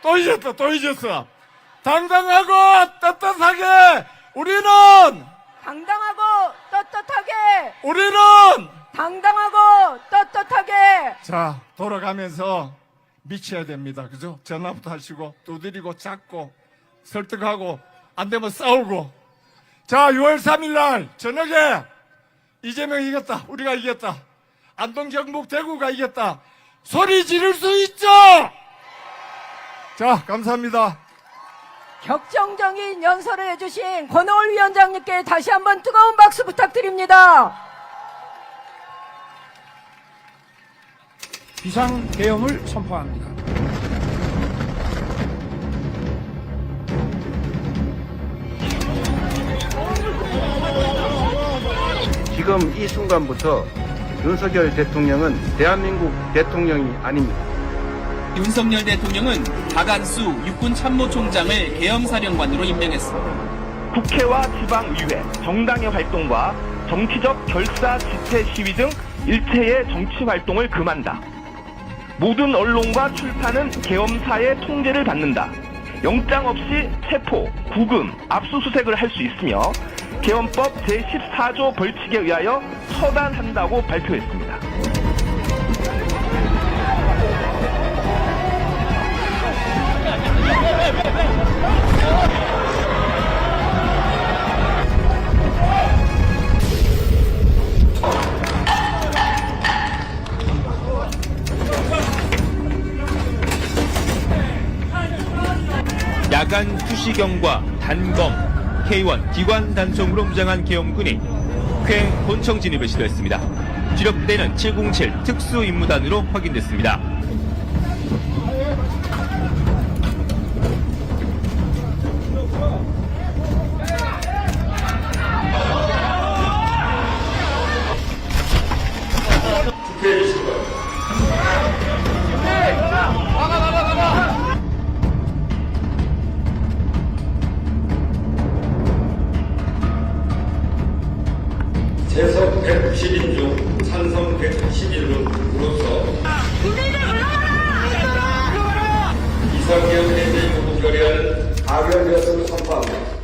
또 잊었어 당당하고 떳떳하게 우리는 당당하고 떳떳하게 우리는 당당하고 떳떳하게 자 돌아가면서 미쳐야 됩니다. 그죠? 전화부터 하시고 두드리고 잡고 설득하고 안 되면 싸우고 자 6월 3일 날 저녁에 이재명이 이겼다. 우리가 이겼다. 안동 경북 대구가 이겼다. 소리 지를 수 있죠? 자 감사합니다. 격정적인 연설을 해주신 권오을 위원장님께 다시 한번 뜨거운 박수 부탁드립니다. 비상계엄을 선포합니다. 지금 이 순간부터 윤석열 대통령은 대한민국 대통령이 아닙니다. 윤석열 대통령은 박안수 육군참모총장을 계엄사령관으로 임명했습니다. 국회와 지방의회, 정당의 활동과 정치적 결사, 지체, 시위 등 일체의 정치 활동을 금한다. 모든 언론과 출판은 계엄사의 통제를 받는다. 영장 없이 체포, 구금, 압수수색을 할 수 있으며 계엄법 제14조 벌칙에 의하여 처단한다고 발표했습니다. 야간 투시경과 단검, K1 기관 단총으로 무장한 계엄군이 쾌 본청 진입을 시도했습니다. 주력부대는 707 특수임무단으로 확인됐습니다. 재석 110인 중 찬성 111으로서 이상계엄 해제 요구 결의안은 가결되었음을 선포합니다.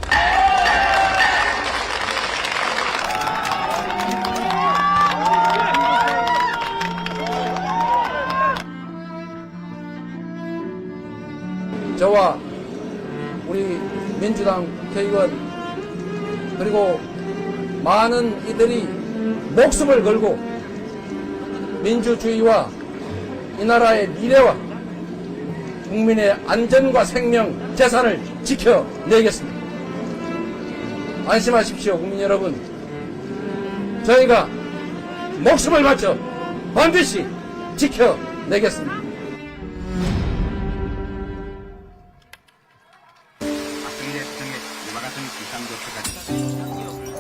저와 우리 민주당 국회의원 그리고 많은 이들이 목숨을 걸고 민주주의와 이 나라의 미래와 국민의 안전과 생명, 재산을 지켜내겠습니다. 안심하십시오, 국민 여러분. 저희가 목숨을 바쳐 반드시 지켜내겠습니다.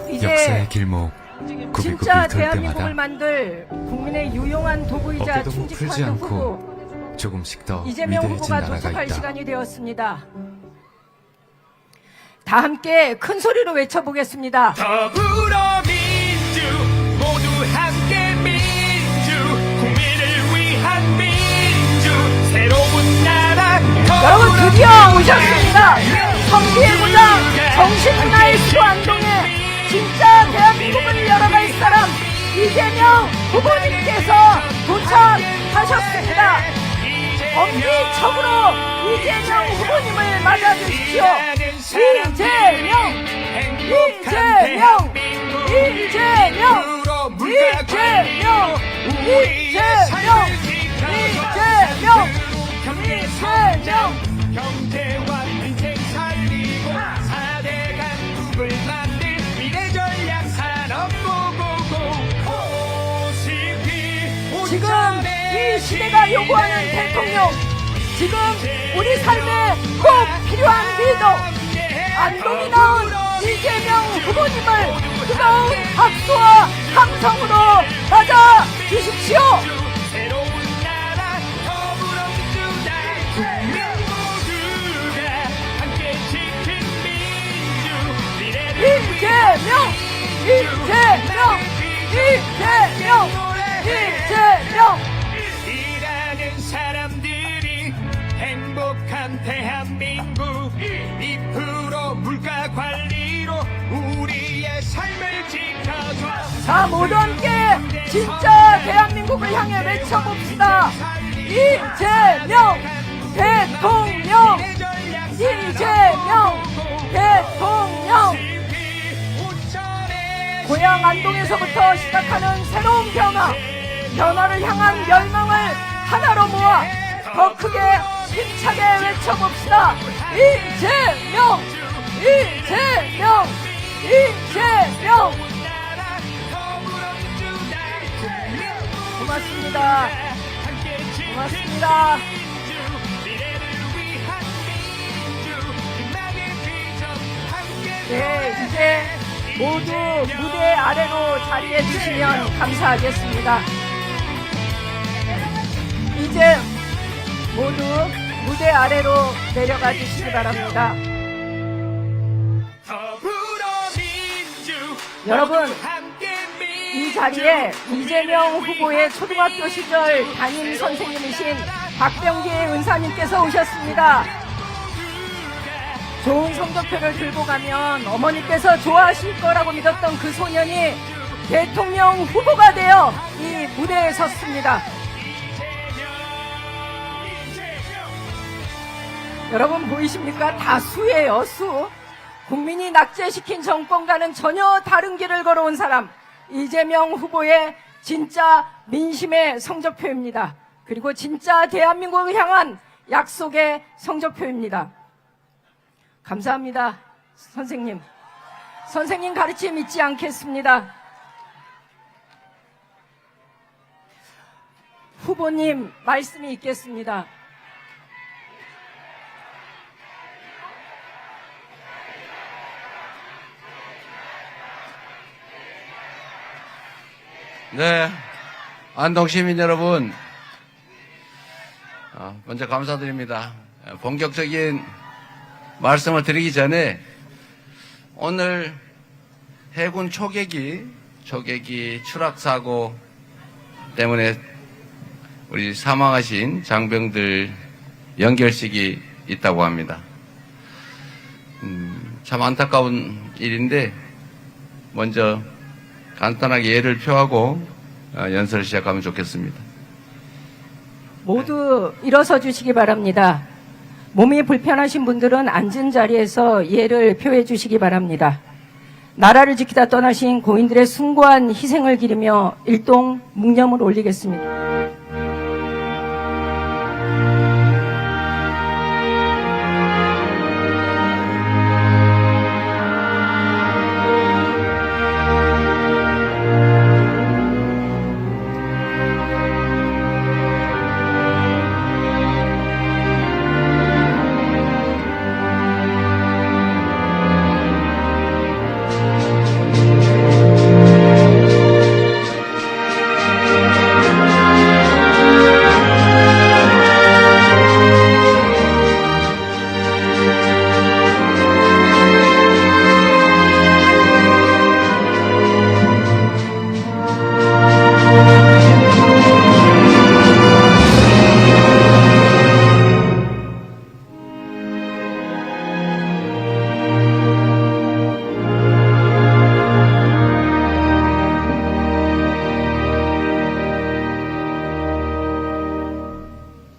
이제 길목 진짜 대한민국을 만들 국민의 유용한 도구이자 충직한 후보 조금씩 더 이재명 후보가 도착할 시간이 되었습니다. 다 함께 큰 소리로 외쳐보겠습니다. 더불어민주 모두 함께 민주 국민을 위한 민주 새로운 나라 여러분 드디어 오셨습니다. 성비의 고장 정신문화의 수도 안동에 진짜 대한민국을 열어갈 사람 이재명 후보님께서 도착하셨습니다. 엄지척으로 이재명 후보님을 맞아주십시오. 이재명 경제와 민생 살리고 4대 강국을 만들 미래 전략 산업 고고고 지금 이 시대가 요구하는 대통령, 지금 우리 삶에 꼭 필요한 리더 안동이 낳은 이재명 후보님을 뜨거운 박수와 함성으로 맞아 주십시오. 새로운 나라 더불어민주당 국민 모두가 함께 지킨 민주 미래를 이재명 일하는 사람들이 행복한 대한민국 2% 물가 관리로 우리의 삶을 지켜줘. 자, 모두 함께 진짜 대한민국을 향해 외쳐봅시다. 이재명 대통령, 이재명 대통령. 고향 안동에서부터 시작하는 새로운 변화를 향한 열망을 하나로 모아 더 크게 힘차게 외쳐봅시다. 이재명, 이재명, 이재명. 고맙습니다. 고맙습니다. 네, 이제 모두 무대 아래로 자리해 주시면 감사하겠습니다. 이제 모두 무대 아래로 내려가 주시기 바랍니다. 여러분, 이 자리에 이재명 후보의 초등학교 시절 담임 선생님이신 박병기 은사님께서 오셨습니다. 좋은 성적표를 들고 가면 어머니께서 좋아하실 거라고 믿었던 그 소년이 대통령 후보가 되어 이 무대에 섰습니다. 여러분 보이십니까? 다 수예요, 수. 국민이 낙제시킨 정권과는 전혀 다른 길을 걸어온 사람, 이재명 후보의 진짜 민심의 성적표입니다. 그리고 진짜 대한민국을 향한 약속의 성적표입니다. 감사합니다, 선생님. 선생님 가르침 잊지 않겠습니다. 후보님 말씀이 있겠습니다. 네, 안동 시민 여러분, 먼저 감사드립니다. 본격적인 말씀을 드리기 전에 오늘 해군 초계기 추락 사고 때문에 우리 사망하신 장병들 연결식이 있다고 합니다. 참 안타까운 일인데 먼저 간단하게 예를 표하고 연설을 시작하면 좋겠습니다. 모두 일어서 주시기 바랍니다. 몸이 불편하신 분들은 앉은 자리에서 예를 표해 주시기 바랍니다. 나라를 지키다 떠나신 고인들의 숭고한 희생을 기리며 일동 묵념을 올리겠습니다.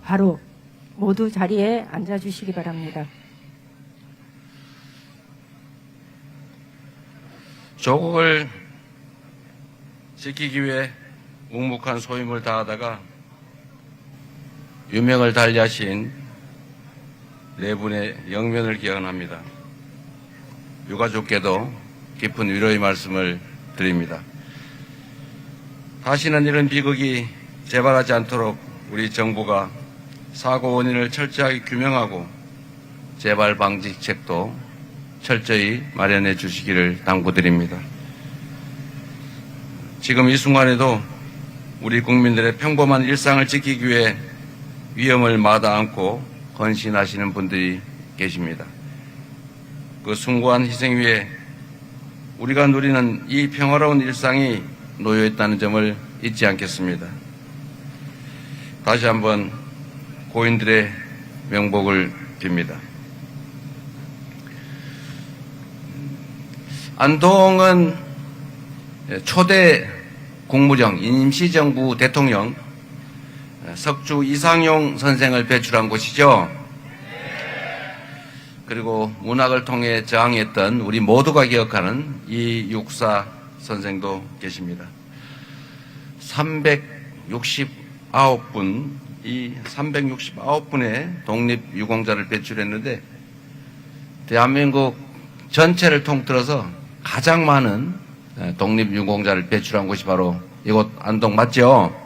바로 모두 자리에 앉아주시기 바랍니다. 조국을 지키기 위해 묵묵한 소임을 다하다가 유명을 달리하신 네 분의 영면을 기원합니다. 유가족께도 깊은 위로의 말씀을 드립니다. 다시는 이런 비극이 재발하지 않도록 우리 정부가 사고 원인을 철저하게 규명하고 재발 방지책도 철저히 마련해 주시기를 당부드립니다. 지금 이 순간에도 우리 국민들의 평범한 일상을 지키기 위해 위험을 마다 않고 헌신하시는 분들이 계십니다. 그 숭고한 희생 위에 우리가 누리는 이 평화로운 일상이 놓여 있다는 점을 잊지 않겠습니다. 다시 한번 고인들의 명복을 빕니다. 안동은 초대 국무령, 임시정부 대통령 석주 이상용 선생을 배출한 곳이죠. 그리고 문학을 통해 저항했던 우리 모두가 기억하는 이육사 선생도 계십니다. 369분, 이 369분의 독립유공자를 배출했는데 대한민국 전체를 통틀어서 가장 많은 독립유공자를 배출한 곳이 바로 이곳 안동 맞죠?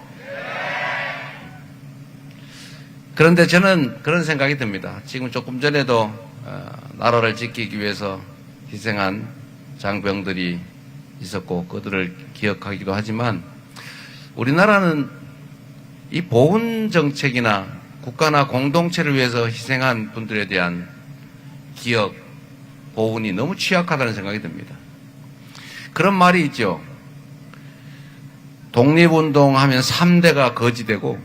그런데 저는 그런 생각이 듭니다. 지금 조금 전에도 나라를 지키기 위해서 희생한 장병들이 있었고 그들을 기억하기도 하지만 우리나라는 이 보훈 정책이나 국가나 공동체를 위해서 희생한 분들에 대한 기억, 보훈이 너무 취약하다는 생각이 듭니다. 그런 말이 있죠. 독립운동 하면 3대가 거지되고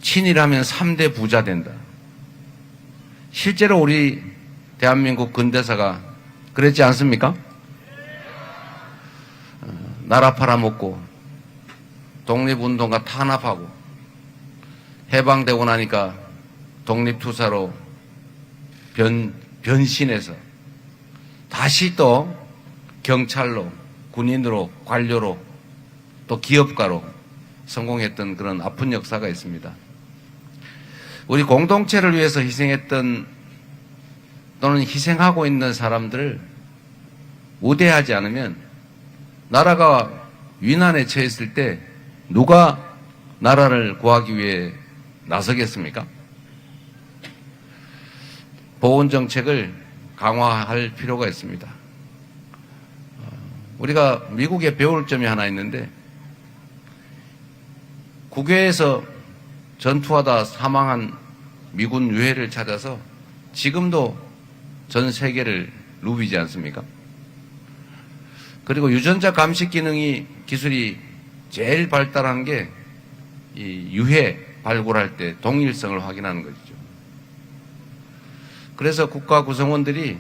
친일하면 3대 부자 된다. 실제로 우리 대한민국 근대사가 그랬지 않습니까? 나라 팔아먹고 독립운동가 탄압하고 해방되고 나니까 독립투사로 변신해서 다시 또 경찰로, 군인으로, 관료로, 또 기업가로 성공했던 그런 아픈 역사가 있습니다. 우리 공동체를 위해서 희생했던 또는 희생하고 있는 사람들을 우대하지 않으면 나라가 위난에 처했을 때 누가 나라를 구하기 위해 나서겠습니까? 보훈 정책을 강화할 필요가 있습니다. 우리가 미국에 배울 점이 하나 있는데 국외에서 전투하다 사망한 미군 유해를 찾아서 지금도 전 세계를 누비지 않습니까? 그리고 유전자 감식 기술이 제일 발달한 게 이 유해 발굴할 때 동일성을 확인하는 것이죠. 그래서 국가 구성원들이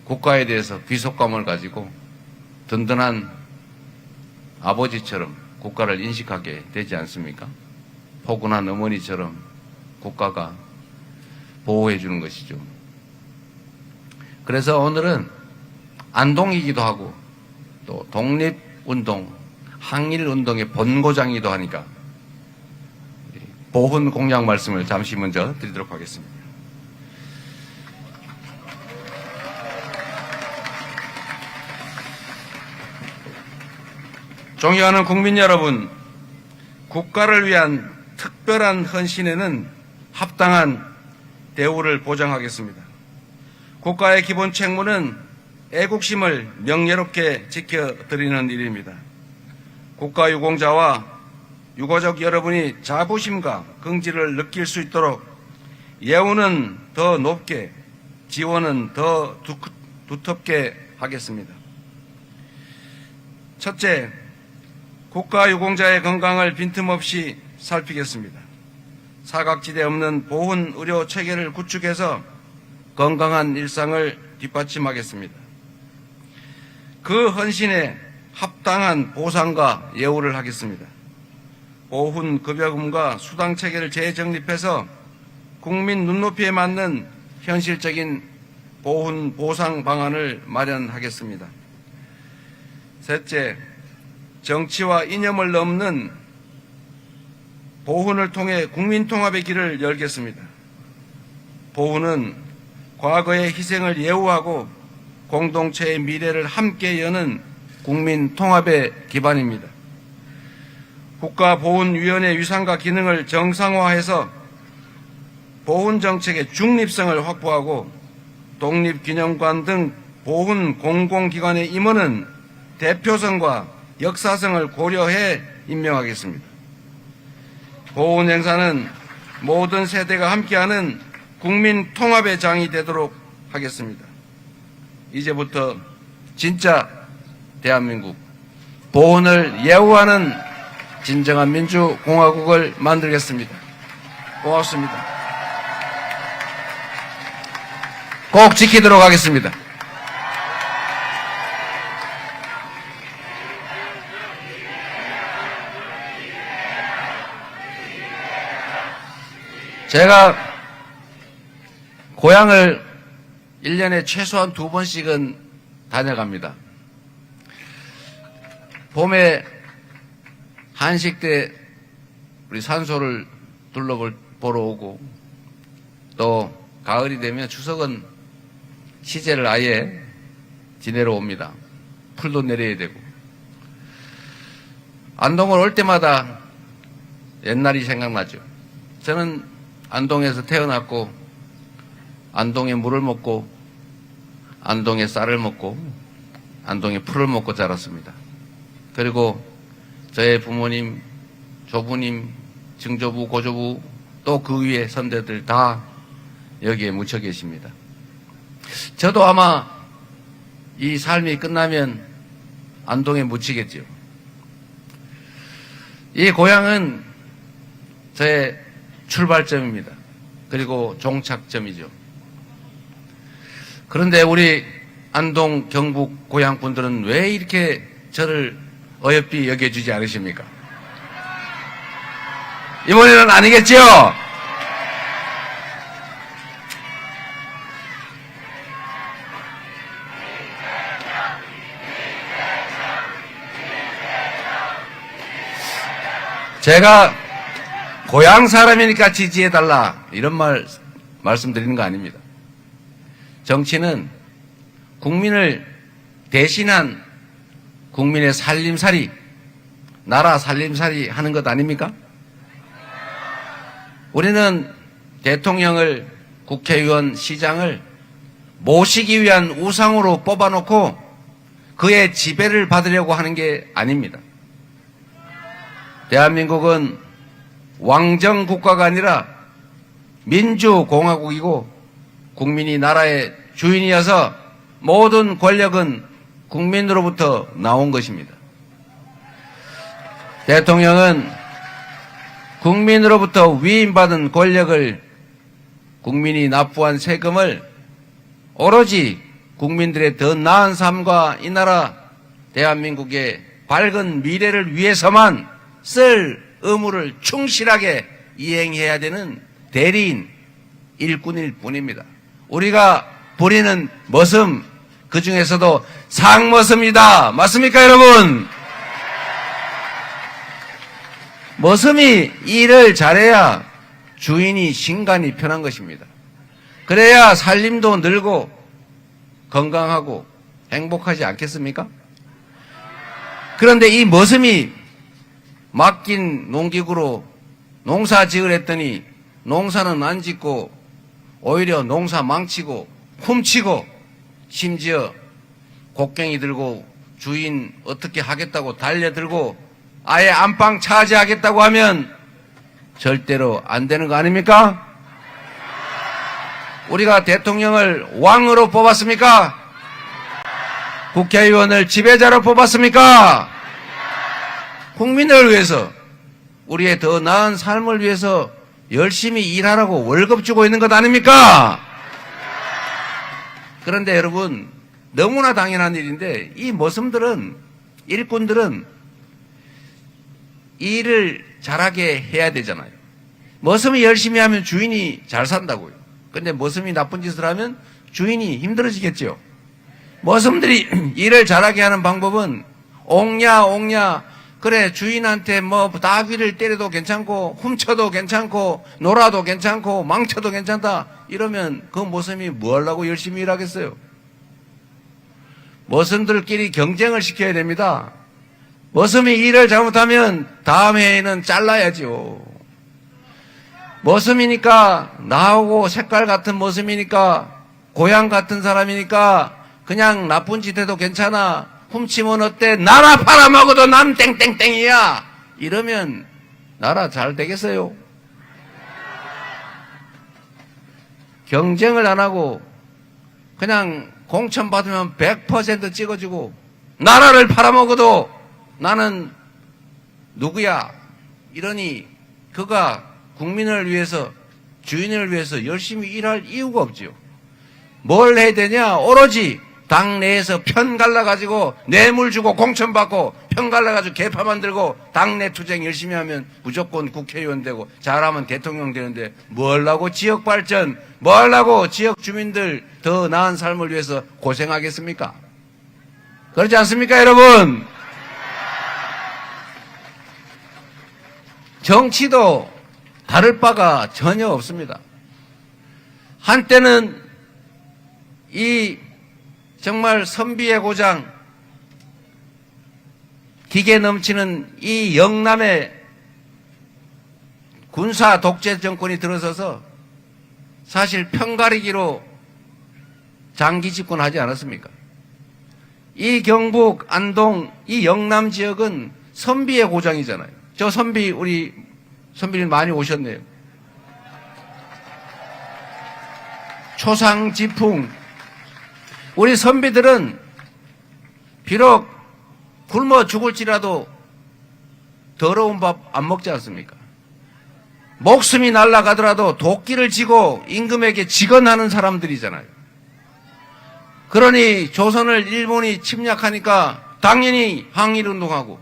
국가에 대해서 귀속감을 가지고 든든한 아버지처럼 국가를 인식하게 되지 않습니까? 포근한 어머니처럼 국가가 보호해 주는 것이죠. 그래서 오늘은 안동이기도 하고 또 독립운동, 항일운동의 본고장이기도 하니까 보훈 공약 말씀을 잠시 먼저 드리도록 하겠습니다. 존경하는 국민 여러분, 국가를 위한 특별한 헌신에는 합당한 대우를 보장하겠습니다. 국가의 기본 책무는 애국심을 명예롭게 지켜드리는 일입니다. 국가유공자와 유가족 여러분이 자부심과 긍지를 느낄 수 있도록 예우는 더 높게, 지원은 더 두텁게 하겠습니다. 첫째, 국가유공자의 건강을 빈틈없이 살피겠습니다. 사각지대 없는 보훈 의료 체계를 구축해서 건강한 일상을 뒷받침하겠습니다. 그 헌신에 합당한 보상과 예우를 하겠습니다. 보훈 급여금과 수당 체계를 재정립해서 국민 눈높이에 맞는 현실적인 보훈 보상 방안을 마련하겠습니다. 셋째, 정치와 이념을 넘는 보훈을 통해 국민통합의 길을 열겠습니다. 보훈은 과거의 희생을 예우하고 공동체의 미래를 함께 여는 국민통합의 기반입니다. 국가보훈위원회 위상과 기능을 정상화해서 보훈정책의 중립성을 확보하고 독립기념관 등 보훈 공공기관의 임원은 대표성과 역사성을 고려해 임명하겠습니다. 보훈 행사는 모든 세대가 함께하는 국민 통합의 장이 되도록 하겠습니다. 이제부터 진짜 대한민국 보훈을 예우하는 진정한 민주공화국을 만들겠습니다. 고맙습니다. 꼭 지키도록 하겠습니다. 제가 고향을 1년에 최소한 2번씩은 다녀갑니다. 봄에 한식 때 우리 산소를 둘러보러 오고, 또 가을이 되면 추석은 시제를 아예 지내러 옵니다. 풀도 내려야 되고. 안동을 올 때마다 옛날이 생각나죠. 저는 안동에서 태어났고, 안동의 물을 먹고, 안동의 쌀을 먹고, 안동의 풀을 먹고 자랐습니다. 그리고 저의 부모님, 조부님, 증조부, 고조부, 또 그 위에 선대들 다 여기에 묻혀 계십니다. 저도 아마 이 삶이 끝나면 안동에 묻히겠죠. 이 고향은 저의 출발점입니다. 그리고 종착점이죠. 그런데 우리 안동, 경북 고향 분들은 왜 이렇게 저를 어여삐 여겨주지 않으십니까? 이번에는 아니겠죠? 제가 고향 사람이니까 지지해달라 이런 말씀드리는 거 아닙니다. 정치는 국민을 대신한 국민의 살림살이, 나라 살림살이 하는 것 아닙니까? 우리는 대통령을, 국회의원, 시장을 모시기 위한 우상으로 뽑아놓고 그의 지배를 받으려고 하는 게 아닙니다. 대한민국은 왕정국가가 아니라 민주공화국이고 국민이 나라의 주인이어서 모든 권력은 국민으로부터 나온 것입니다. 대통령은 국민으로부터 위임받은 권력을, 국민이 납부한 세금을 오로지 국민들의 더 나은 삶과 이 나라 대한민국의 밝은 미래를 위해서만 쓸 의무를 충실하게 이행해야 되는 대리인, 일꾼일 뿐입니다. 우리가 부리는 머슴, 그 중에서도 상머슴이다. 맞습니까, 여러분? 머슴이 일을 잘해야 주인이 신간이 편한 것입니다. 그래야 살림도 늘고 건강하고 행복하지 않겠습니까? 그런데 이 머슴이 맡긴 농기구로 농사 지으랬더니 농사는 안 짓고 오히려 농사 망치고 훔치고 심지어 곡괭이 들고 주인 어떻게 하겠다고 달려들고 아예 안방 차지하겠다고 하면 절대로 안 되는 거 아닙니까? 우리가 대통령을 왕으로 뽑았습니까? 국회의원을 지배자로 뽑았습니까? 국민을 위해서, 우리의 더 나은 삶을 위해서 열심히 일하라고 월급 주고 있는 것 아닙니까? 그런데 여러분, 너무나 당연한 일인데 이 머슴들은, 일꾼들은 일을 잘하게 해야 되잖아요. 머슴이 열심히 하면 주인이 잘 산다고요. 근데 머슴이 나쁜 짓을 하면 주인이 힘들어지겠죠. 머슴들이 일을 잘하게 하는 방법은 옹냐 그래 주인한테 뭐 나귀를 때려도 괜찮고 훔쳐도 괜찮고 놀아도 괜찮고 망쳐도 괜찮다 이러면 그 머슴이 뭐 하려고 열심히 일하겠어요? 머슴들끼리 경쟁을 시켜야 됩니다. 머슴이 일을 잘못하면 다음 해에는 잘라야죠. 머슴이니까, 나하고 색깔 같은 머슴이니까 고향 같은 사람이니까 그냥 나쁜 짓 해도 괜찮아. 훔치면 어때? 나라 팔아먹어도 난 땡땡땡이야. 이러면 나라 잘 되겠어요? 경쟁을 안 하고 그냥 공천 받으면 100% 찍어주고 나라를 팔아먹어도 나는 누구야? 이러니 그가 국민을 위해서 주인을 위해서 열심히 일할 이유가 없지요. 뭘 해야 되냐? 오로지 당내에서 편 갈라가지고 뇌물 주고 공천 받고 편 갈라가지고 개파 만들고 당내 투쟁 열심히 하면 무조건 국회의원 되고 잘하면 대통령 되는데 뭘 하고 지역 발전, 뭘 하고 지역 주민들 더 나은 삶을 위해서 고생하겠습니까? 그렇지 않습니까, 여러분? 정치도 다를 바가 전혀 없습니다. 한때는 이 정말 선비의 고장, 기계 넘치는 이 영남의 군사 독재 정권이 들어서서 사실 편가르기로 장기 집권하지 않았습니까? 이 경북, 안동, 이 영남 지역은 선비의 고장이잖아요. 저 선비, 우리 선비님 많이 오셨네요. 초상지풍. 우리 선비들은 비록 굶어 죽을지라도 더러운 밥 안 먹지 않습니까? 목숨이 날아가더라도 도끼를 쥐고 임금에게 직언하는 사람들이잖아요. 그러니 조선을 일본이 침략하니까 당연히 항일운동하고,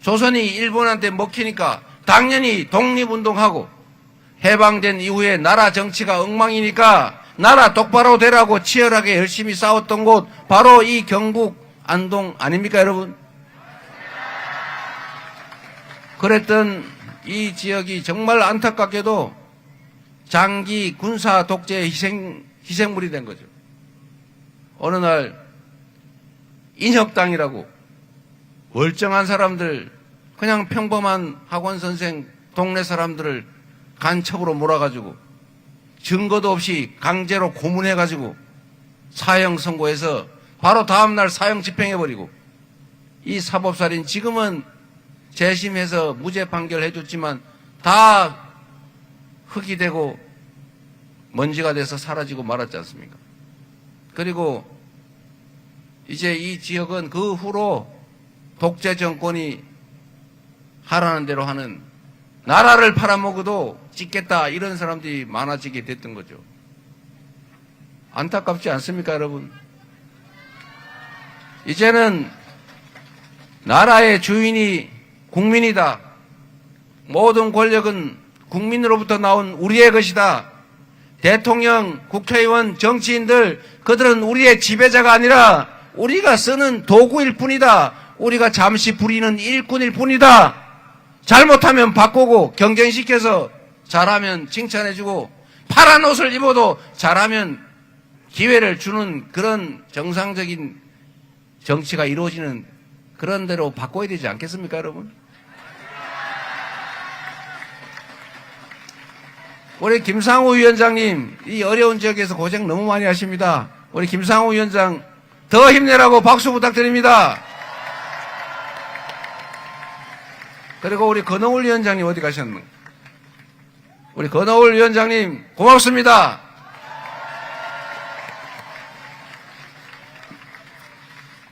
조선이 일본한테 먹히니까 당연히 독립운동하고, 해방된 이후에 나라 정치가 엉망이니까 나라 똑바로 되라고 치열하게 열심히 싸웠던 곳 바로 이 경북 안동 아닙니까, 여러분? 그랬던 이 지역이 정말 안타깝게도 장기 군사 독재의 희생물이 된 거죠. 어느 날 인혁당이라고 멀쩡한 사람들, 그냥 평범한 학원 선생, 동네 사람들을 간첩으로 몰아가지고 증거도 없이 강제로 고문해가지고 사형 선고해서 바로 다음날 사형 집행해버리고, 이 사법살인 지금은 재심해서 무죄 판결해줬지만 다 흙이 되고 먼지가 돼서 사라지고 말았지 않습니까? 그리고 이제 이 지역은 그 후로 독재 정권이 하라는 대로 하는, 나라를 팔아먹어도 찍겠다 이런 사람들이 많아지게 됐던 거죠. 안타깝지 않습니까, 여러분? 이제는 나라의 주인이 국민이다. 모든 권력은 국민으로부터 나온 우리의 것이다. 대통령, 국회의원, 정치인들, 그들은 우리의 지배자가 아니라 우리가 쓰는 도구일 뿐이다. 우리가 잠시 부리는 일꾼일 뿐이다. 잘못하면 바꾸고 경쟁시켜서 잘하면 칭찬해주고 파란 옷을 입어도 잘하면 기회를 주는 그런 정상적인 정치가 이루어지는 그런 대로 바꿔야 되지 않겠습니까, 여러분? 우리 김상우 위원장님, 이 어려운 지역에서 고생 너무 많이 하십니다. 우리 김상우 위원장 더 힘내라고 박수 부탁드립니다. 그리고 우리 건어울 위원장님 어디 가셨노? 우리 건어울 위원장님 고맙습니다.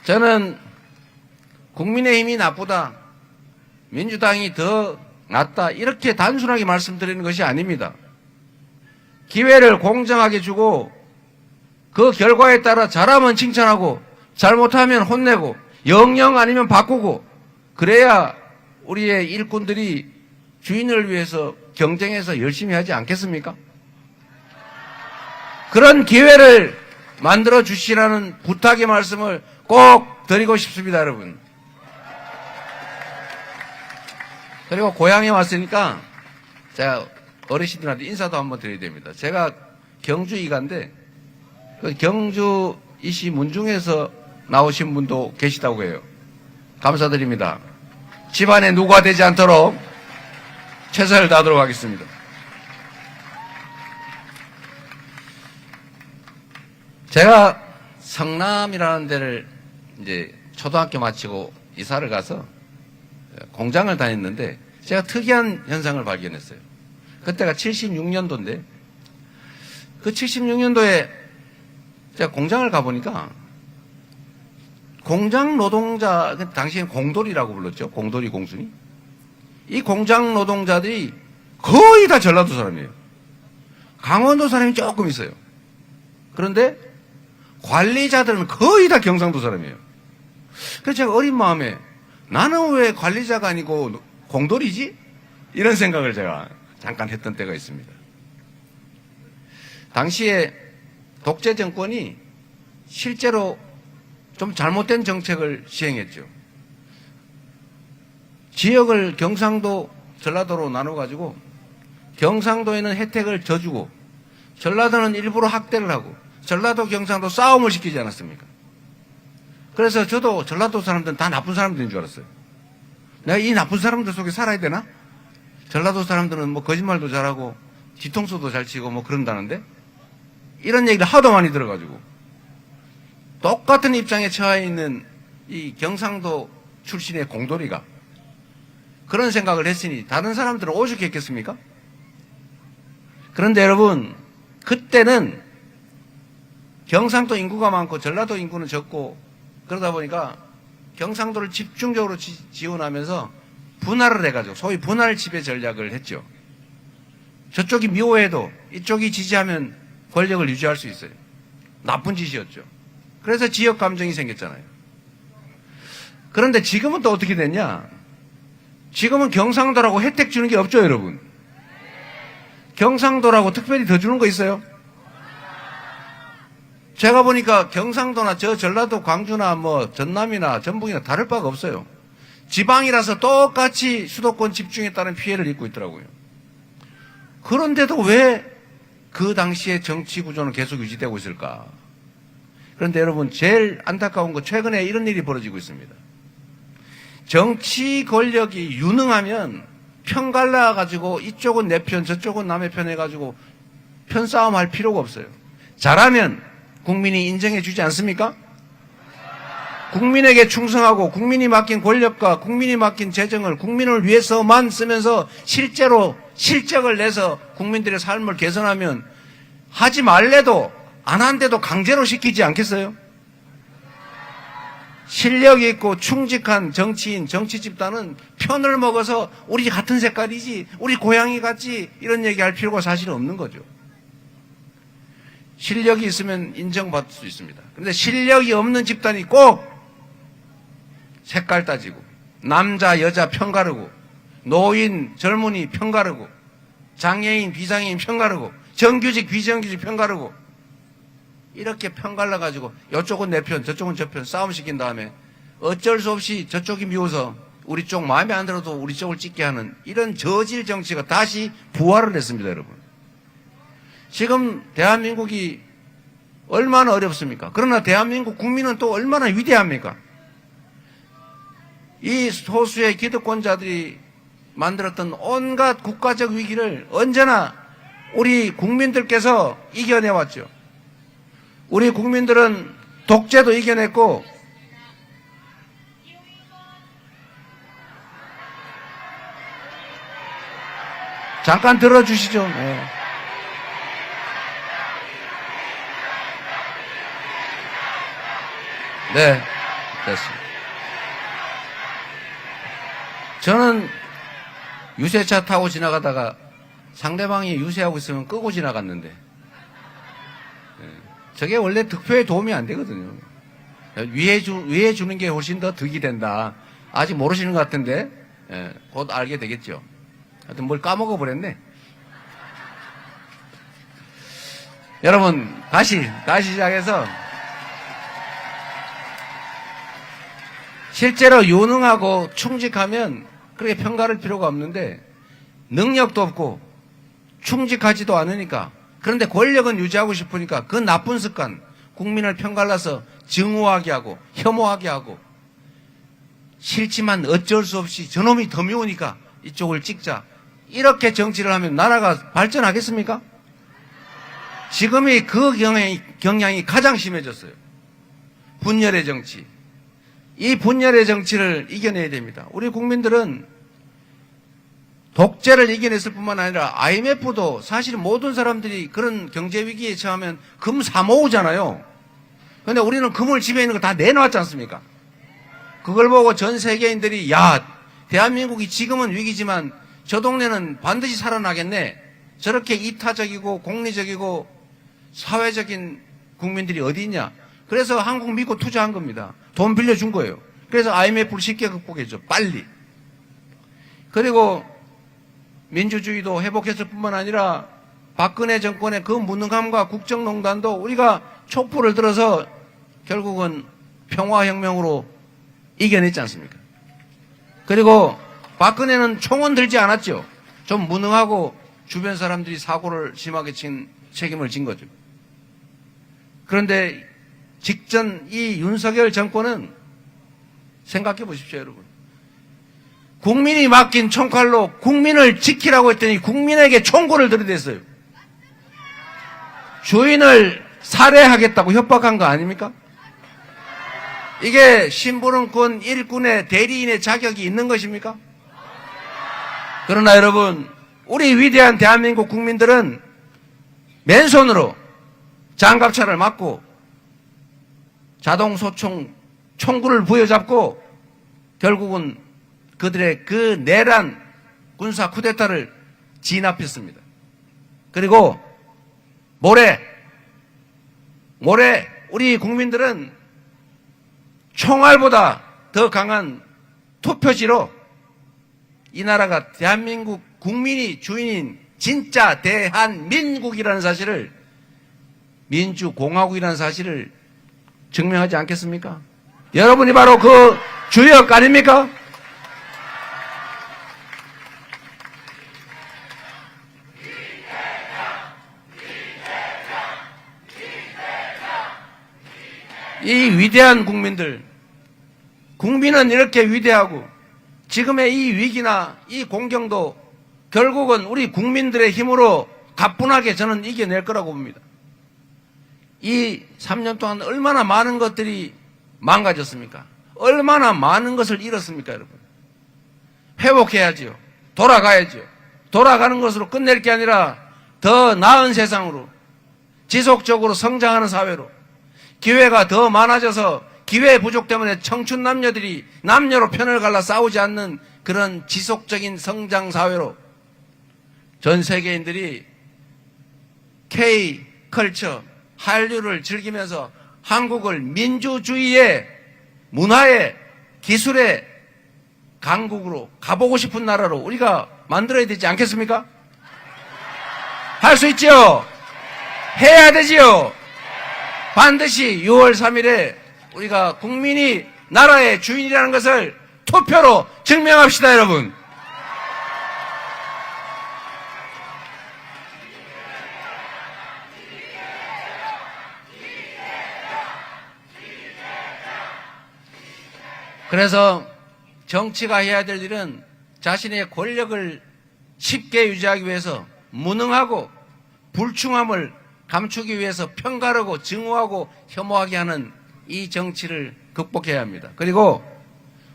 저는 국민의힘이 나쁘다, 민주당이 더 낫다 이렇게 단순하게 말씀드리는 것이 아닙니다. 기회를 공정하게 주고 그 결과에 따라 잘하면 칭찬하고 잘못하면 혼내고 영영 아니면 바꾸고, 그래야 우리의 일꾼들이 주인을 위해서 경쟁해서 열심히 하지 않겠습니까? 그런 기회를 만들어 주시라는 부탁의 말씀을 꼭 드리고 싶습니다, 여러분. 그리고 고향에 왔으니까 제가 어르신들한테 인사도 한번 드려야 됩니다. 제가 경주 이가인데 그 경주 이시 문중에서 나오신 분도 계시다고 해요. 감사드립니다. 집안에 누가 되지 않도록 최선을 다하도록 하겠습니다. 제가 성남이라는 데를 이제 초등학교 마치고 이사를 가서 공장을 다녔는데 제가 특이한 현상을 발견했어요. 그때가 76년도인데 그 76년도에 제가 공장을 가보니까 공장 노동자, 당시엔 공돌이라고 불렀죠. 공돌이 공순이. 이 공장 노동자들이 거의 다 전라도 사람이에요. 강원도 사람이 조금 있어요. 그런데 관리자들은 거의 다 경상도 사람이에요. 그래서 제가 어린 마음에 나는 왜 관리자가 아니고 공돌이지? 이런 생각을 제가 잠깐 했던 때가 있습니다. 당시에 독재 정권이 실제로 좀 잘못된 정책을 시행했죠. 지역을 경상도, 전라도로 나눠가지고 경상도에는 혜택을 더 주고 전라도는 일부러 학대를 하고 전라도, 경상도 싸움을 시키지 않았습니까? 그래서 저도 전라도 사람들은 다 나쁜 사람들인 줄 알았어요. 내가 이 나쁜 사람들 속에 살아야 되나? 전라도 사람들은 뭐 거짓말도 잘하고 뒤통수도 잘 치고 뭐 그런다는데 이런 얘기를 하도 많이 들어가지고 똑같은 입장에 처해 있는 이 경상도 출신의 공돌이가 그런 생각을 했으니 다른 사람들은 오죽했겠습니까? 그런데 여러분, 그때는 경상도 인구가 많고 전라도 인구는 적고 그러다 보니까 경상도를 집중적으로 지원하면서 분할을 해가지고 소위 분할 지배 전략을 했죠. 저쪽이 미워해도 이쪽이 지지하면 권력을 유지할 수 있어요. 나쁜 짓이었죠. 그래서 지역 감정이 생겼잖아요. 그런데 지금은 또 어떻게 됐냐? 지금은 경상도라고 혜택 주는 게 없죠, 여러분. 경상도라고 특별히 더 주는 거 있어요? 제가 보니까 경상도나 저 전라도, 광주나 뭐 전남이나 전북이나 다를 바가 없어요. 지방이라서 똑같이 수도권 집중에 따른 피해를 입고 있더라고요. 그런데도 왜 그 당시의 정치 구조는 계속 유지되고 있을까? 그런데 여러분, 제일 안타까운 건 최근에 이런 일이 벌어지고 있습니다. 정치 권력이 유능하면 편 갈라가지고 이쪽은 내 편, 저쪽은 남의 편 해가지고 편 싸움할 필요가 없어요. 잘하면 국민이 인정해 주지 않습니까? 국민에게 충성하고 국민이 맡긴 권력과 국민이 맡긴 재정을 국민을 위해서만 쓰면서 실제로 실적을 내서 국민들의 삶을 개선하면 하지 말래도 안 한데도 강제로 시키지 않겠어요? 실력이 있고 충직한 정치인, 정치 집단은 편을 먹어서 우리 같은 색깔이지, 우리 고향이 같지 이런 얘기할 필요가 사실 없는 거죠. 실력이 있으면 인정받을 수 있습니다. 그런데 실력이 없는 집단이 꼭 색깔 따지고 남자, 여자 편가르고 노인, 젊은이 편가르고 장애인, 비장애인 편가르고 정규직, 비정규직 편가르고 이렇게 편갈라가지고 이쪽은 내 편, 저쪽은 저 편 싸움시킨 다음에 어쩔 수 없이 저쪽이 미워서 우리 쪽 마음에 안 들어도 우리 쪽을 찍게 하는 이런 저질 정치가 다시 부활을 했습니다, 여러분. 지금 대한민국이 얼마나 어렵습니까? 그러나 대한민국 국민은 또 얼마나 위대합니까? 이 소수의 기득권자들이 만들었던 온갖 국가적 위기를 언제나 우리 국민들께서 이겨내왔죠. 우리 국민들은 독재도 이겨냈고 잠깐 들어주시죠. 네. 네, 됐습니다. 저는 유세차 타고 지나가다가 상대방이 유세하고 있으면 끄고 지나갔는데 저게 원래 득표에 도움이 안 되거든요. 위해 주는 게 훨씬 더 득이 된다. 아직 모르시는 것 같은데 곧 알게 되겠죠. 하여튼 뭘 까먹어 버렸네. 여러분 다시 시작해서 실제로 유능하고 충직하면 그렇게 평가할 필요가 없는데 능력도 없고 충직하지도 않으니까 그런데 권력은 유지하고 싶으니까 그 나쁜 습관 국민을 편갈라서 증오하게 하고 혐오하게 하고 싫지만 어쩔 수 없이 저놈이 더 미우니까 이쪽을 찍자 이렇게 정치를 하면 나라가 발전하겠습니까? 지금이 그 경향이 가장 심해졌어요. 분열의 정치. 이 분열의 정치를 이겨내야 됩니다. 우리 국민들은 독재를 이겨냈을 뿐만 아니라 IMF도 사실 모든 사람들이 그런 경제 위기에 처하면 금 사 모으잖아요. 근데 우리는 금을 집에 있는 거 다 내놓았지 않습니까? 그걸 보고 전 세계인들이 야, 대한민국이 지금은 위기지만 저 동네는 반드시 살아나겠네. 저렇게 이타적이고 공리적이고 사회적인 국민들이 어디 있냐. 그래서 한국 믿고 투자한 겁니다. 돈 빌려준 거예요. 그래서 IMF를 쉽게 극복했죠. 빨리. 그리고 민주주의도 회복했을 뿐만 아니라 박근혜 정권의 그 무능함과 국정농단도 우리가 촛불을 들어서 결국은 평화혁명으로 이겨냈지 않습니까? 그리고 박근혜는 총은 들지 않았죠. 좀 무능하고 주변 사람들이 사고를 심하게 친 책임을 진 거죠. 그런데 직전 이 윤석열 정권은 생각해 보십시오, 여러분. 국민이 맡긴 총칼로 국민을 지키라고 했더니 국민에게 총구를 들이댔어요. 주인을 살해하겠다고 협박한 거 아닙니까? 이게 심부름꾼 일꾼의 대리인의 자격이 있는 것입니까? 그러나 여러분, 우리 위대한 대한민국 국민들은 맨손으로 장갑차를 맞고 자동소총 총구를 부여잡고 결국은 그들의 그 내란 군사 쿠데타를 진압했습니다. 그리고 모레 우리 국민들은 총알보다 더 강한 투표지로 이 나라가 대한민국 국민이 주인인 진짜 대한민국이라는 사실을, 민주공화국이라는 사실을 증명하지 않겠습니까? 여러분이 바로 그 주역 아닙니까? 이 위대한 국민들, 국민은 이렇게 위대하고 지금의 이 위기나 이 공경도 결국은 우리 국민들의 힘으로 가뿐하게 저는 이겨낼 거라고 봅니다. 이 3년 동안 얼마나 많은 것들이 망가졌습니까? 얼마나 많은 것을 잃었습니까, 여러분? 회복해야지요. 돌아가야지요. 돌아가는 것으로 끝낼 게 아니라 더 나은 세상으로, 지속적으로 성장하는 사회로, 기회가 더 많아져서 기회 부족 때문에 청춘 남녀들이 남녀로 편을 갈라 싸우지 않는 그런 지속적인 성장 사회로 전 세계인들이 K-컬처, 한류를 즐기면서 한국을 민주주의의 문화의 기술의 강국으로 가보고 싶은 나라로 우리가 만들어야 되지 않겠습니까? 할 수 있지요? 해야 되지요? 반드시 6월 3일에 우리가 국민이 나라의 주인이라는 것을 투표로 증명합시다, 여러분. 그래서 정치가 해야 될 일은 자신의 권력을 쉽게 유지하기 위해서 무능하고 불충함을 감추기 위해서 편가르고 증오하고 혐오하게 하는 이 정치를 극복해야 합니다. 그리고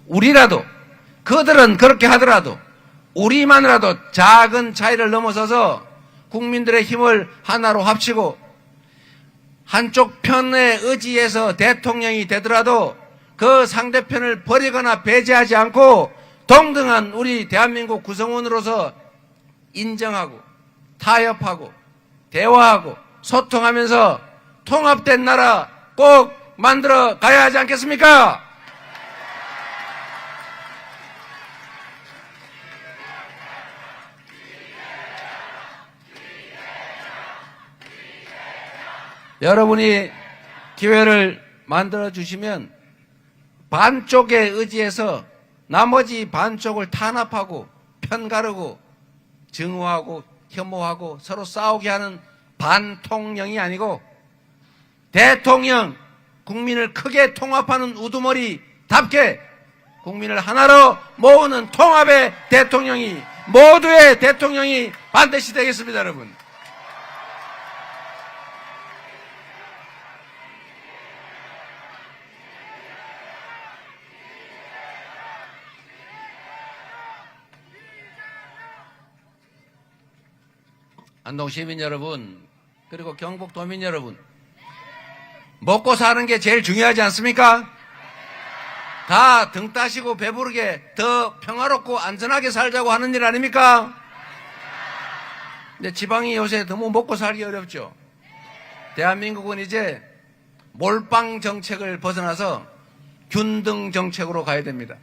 우리라도, 그들은 그렇게 하더라도 우리만이라도 작은 차이를 넘어서서 국민들의 힘을 하나로 합치고 한쪽 편의 의지에서 대통령이 되더라도 그 상대편을 버리거나 배제하지 않고 동등한 우리 대한민국 구성원으로서 인정하고 타협하고 대화하고 소통하면서 통합된 나라 꼭 만들어 가야 하지 않겠습니까? 여러분이 기회를 만들어 주시면 반쪽의 의지에서 나머지 반쪽을 탄압하고 편가르고 증오하고 혐오하고 서로 싸우게 하는 반통령이 아니고 대통령, 국민을 크게 통합하는 우두머리답게 국민을 하나로 모으는 통합의 대통령이, 모두의 대통령이 반드시 되겠습니다, 여러분. 안동 시민 여러분, 그리고 경북 도민 여러분, 먹고 사는 게 제일 중요하지 않습니까? 다 등 따시고 배부르게 더 평화롭고 안전하게 살자고 하는 일 아닙니까? 근데 지방이 요새 너무 먹고 살기 어렵죠. 대한민국은 이제 몰빵 정책을 벗어나서 균등 정책으로 가야 됩니다.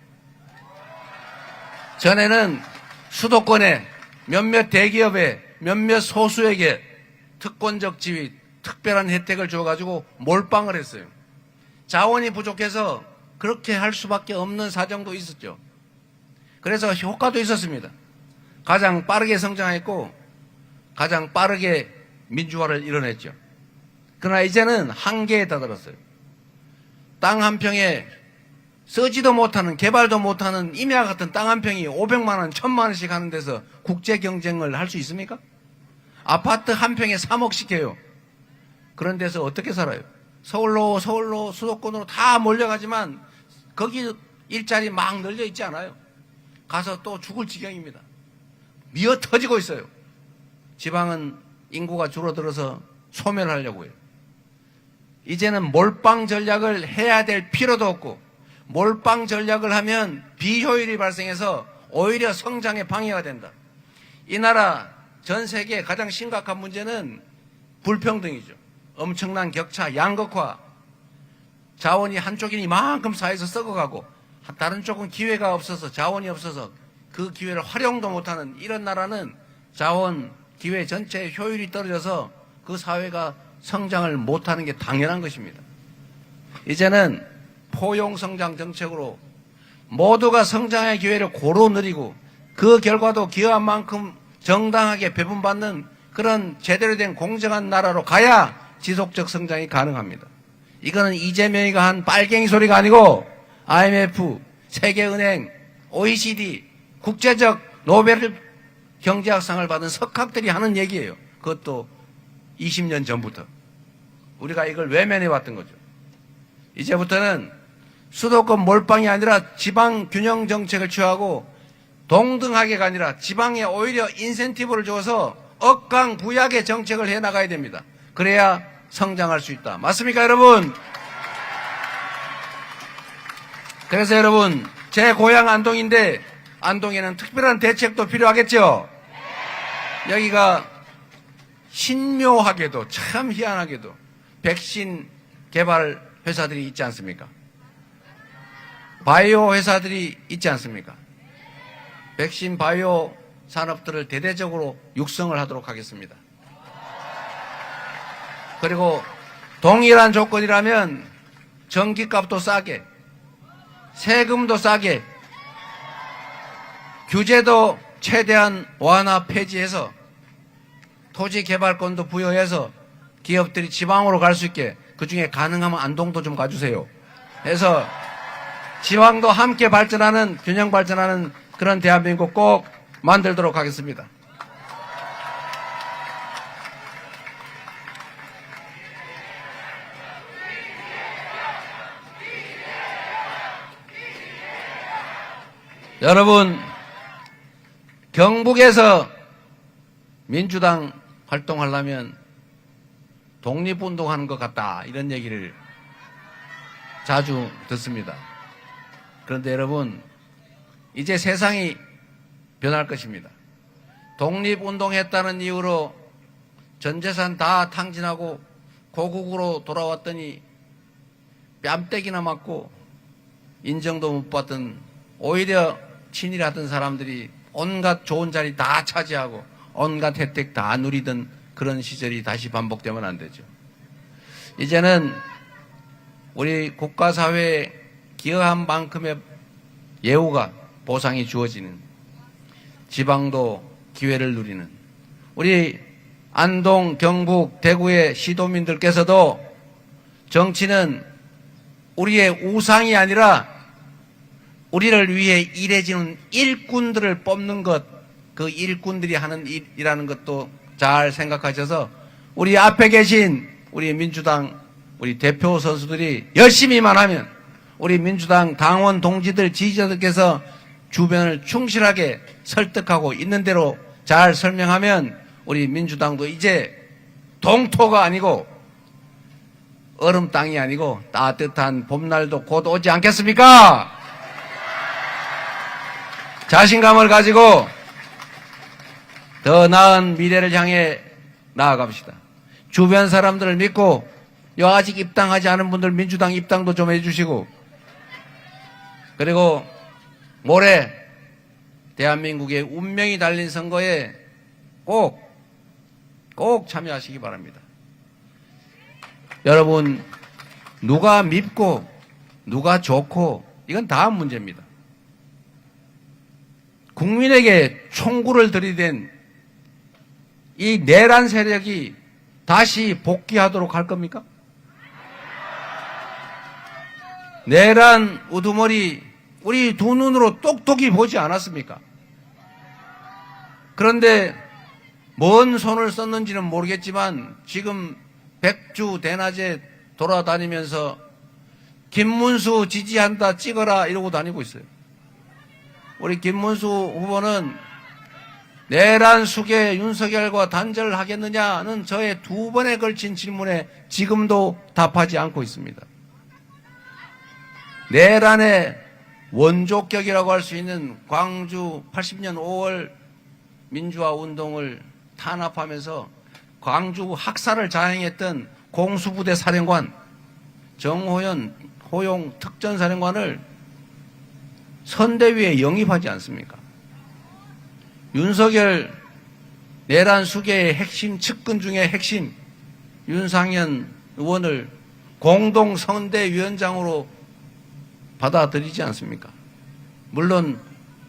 전에는 수도권에 몇몇 대기업에 몇몇 소수에게 특권적 지위, 특별한 혜택을 줘가지고 몰빵을 했어요. 자원이 부족해서 그렇게 할 수밖에 없는 사정도 있었죠. 그래서 효과도 있었습니다. 가장 빠르게 성장했고 가장 빠르게 민주화를 이뤄냈죠. 그러나 이제는 한계에 다다랐어요. 땅 한 평에 쓰지도 못하는, 개발도 못하는 임야 같은 땅 한 평이 500만 원, 1000만 원씩 하는 데서 국제 경쟁을 할 수 있습니까? 아파트 한 평에 3억씩 해요. 그런 데서 어떻게 살아요? 서울로 수도권으로 다 몰려가지만 거기 일자리 막 널려 있지 않아요. 가서 또 죽을 지경입니다. 미어 터지고 있어요. 지방은 인구가 줄어들어서 소멸하려고 해요. 이제는 몰빵 전략을 해야 될 필요도 없고, 몰빵 전략을 하면 비효율이 발생해서 오히려 성장에 방해가 된다. 이 나라 전 세계 가장 심각한 문제는 불평등이죠. 엄청난 격차, 양극화, 자원이 한쪽이 이만큼 사회에서 썩어가고 다른 쪽은 기회가 없어서, 자원이 없어서 그 기회를 활용도 못하는 이런 나라는 자원, 기회 전체의 효율이 떨어져서 그 사회가 성장을 못하는 게 당연한 것입니다. 이제는 포용성장 정책으로 모두가 성장의 기회를 고루 누리고 그 결과도 기여한 만큼 정당하게 배분받는 그런 제대로 된 공정한 나라로 가야 지속적 성장이 가능합니다. 이거는 이재명이가 한 빨갱이 소리가 아니고 IMF, 세계은행, OECD, 국제적 노벨 경제학상을 받은 석학들이 하는 얘기예요. 그것도 20년 전부터. 우리가 이걸 외면해왔던 거죠. 이제부터는 수도권 몰빵이 아니라 지방 균형 정책을 취하고 동등하게가 아니라 지방에 오히려 인센티브를 줘서 억강부약의 정책을 해나가야 됩니다. 그래야 성장할 수 있다. 맞습니까, 여러분? 그래서 여러분, 제 고향 안동인데 안동에는 특별한 대책도 필요하겠죠? 여기가 신묘하게도, 참 희한하게도 백신 개발 회사들이 있지 않습니까? 바이오 회사들이 있지 않습니까? 백신 바이오 산업들을 대대적으로 육성을 하도록 하겠습니다. 그리고 동일한 조건이라면 전기값도 싸게, 세금도 싸게, 규제도 최대한 완화 폐지해서 토지 개발권도 부여해서 기업들이 지방으로 갈 수 있게, 그중에 가능하면 안동도 좀 가주세요. 해서 지방도 함께 발전하는, 균형 발전하는 그런 대한민국 꼭 만들도록 하겠습니다. 여러분, 경북에서 민주당 활동하려면 독립운동하는 것 같다, 이런 얘기를 자주 듣습니다. 그런데 여러분, 이제 세상이 변할 것입니다. 독립운동했다는 이유로 전재산 다 탕진하고 고국으로 돌아왔더니 뺨때기나 맞고 인정도 못 받던, 오히려 친일하던 사람들이 온갖 좋은 자리 다 차지하고 온갖 혜택 다 누리던 그런 시절이 다시 반복되면 안 되죠. 이제는 우리 국가사회에 기여한 만큼의 예우가, 보상이 주어지는, 지방도 기회를 누리는, 우리 안동, 경북, 대구의 시도민들께서도 정치는 우리의 우상이 아니라 우리를 위해 일해주는 일꾼들을 뽑는 것, 그 일꾼들이 하는 일이라는 것도 잘 생각하셔서 우리 앞에 계신 우리 민주당 우리 대표 선수들이 열심히만 하면, 우리 민주당 당원 동지들, 지지자들께서 주변을 충실하게 설득하고 있는 대로 잘 설명하면 우리 민주당도 이제 동토가 아니고 얼음 땅이 아니고 따뜻한 봄날도 곧 오지 않겠습니까? 자신감을 가지고 더 나은 미래를 향해 나아갑시다. 주변 사람들을 믿고 아직 입당하지 않은 분들 민주당 입당도 좀 해주시고, 그리고 모레 대한민국의 운명이 달린 선거에 꼭 참여하시기 바랍니다. 여러분, 누가 밉고 누가 좋고 이건 다음 문제입니다. 국민에게 총구를 들이댄 이 내란 세력이 다시 복귀하도록 할 겁니까? 내란 우두머리 우리 두 눈으로 똑똑히 보지 않았습니까? 그런데 뭔 손을 썼는지는 모르겠지만 지금 백주 대낮에 돌아다니면서 김문수 지지한다 찍어라 이러고 다니고 있어요. 우리 김문수 후보는 내란 수계 윤석열과 단절하겠느냐는 저의 2번에 걸친 질문에 지금도 답하지 않고 있습니다. 내란의 원조격이라고 할 수 있는 광주 80년 5월 민주화 운동을 탄압하면서 광주 학살을 자행했던 공수부대 사령관 정호연 호용 특전사령관을 선대위에 영입하지 않습니까? 윤석열 내란 수계의 핵심 측근 중에 핵심 윤상현 의원을 공동 선대위원장으로 받아들이지 않습니까? 물론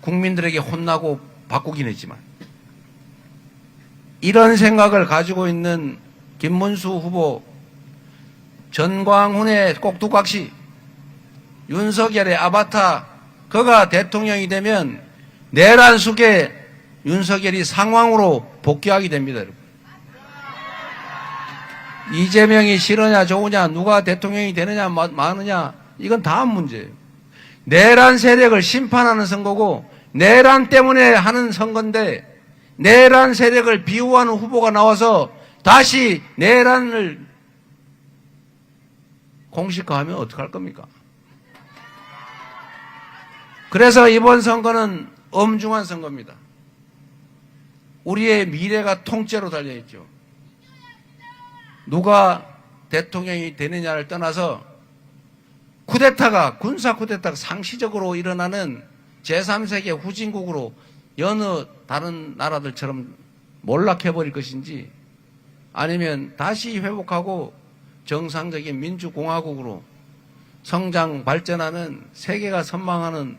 국민들에게 혼나고 바꾸긴 했지만 이런 생각을 가지고 있는 김문수 후보, 전광훈의 꼭두각시, 윤석열의 아바타, 그가 대통령이 되면 내란 속에 윤석열이 상황으로 복귀하게 됩니다. 여러분. 이재명이 싫으냐 좋으냐 누가 대통령이 되느냐 마느냐 이건 다음 문제예요. 내란 세력을 심판하는 선거고 내란 때문에 하는 선거인데 내란 세력을 비호하는 후보가 나와서 다시 내란을 공식화하면 어떡할 겁니까? 그래서 이번 선거는 엄중한 선거입니다. 우리의 미래가 통째로 달려있죠. 누가 대통령이 되느냐를 떠나서 군사 쿠데타가 상시적으로 일어나는 제3세계 후진국으로 여느 다른 나라들처럼 몰락해버릴 것인지 아니면 다시 회복하고 정상적인 민주공화국으로 성장 발전하는 세계가 선망하는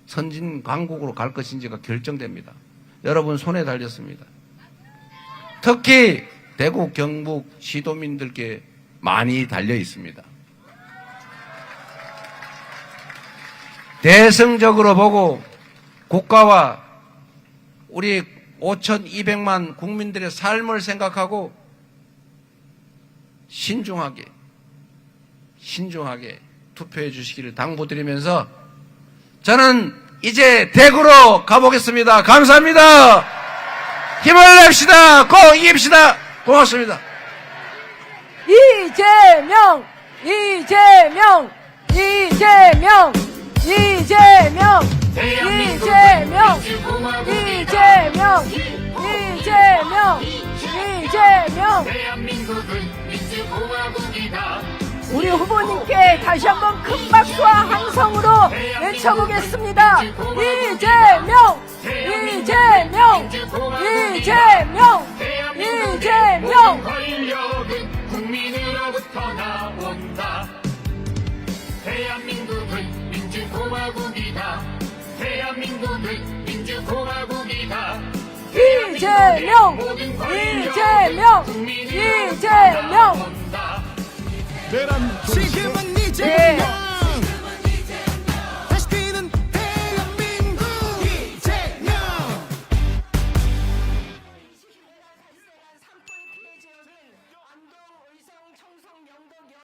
선진 강국으로 갈 것인지가 결정됩니다. 여러분 손에 달렸습니다. 특히 대구 경북 시도민들께 많이 달려 있습니다. 대승적으로 보고 국가와 우리 5,200만 국민들의 삶을 생각하고 신중하게 투표해 주시기를 당부드리면서 저는 이제 대구로 가보겠습니다. 감사합니다. 힘을 냅시다. 꼭 이깁시다. 고맙습니다. 이재명 우리 후보님께 다시 한번 큰 박수와 함성으로 외쳐보겠습니다. 이재명 권력은 국민으로부터 나온다. 대한민국은 민주공화국이다. 대한민국은 민주공화국이다. 이재명 지금은 이재명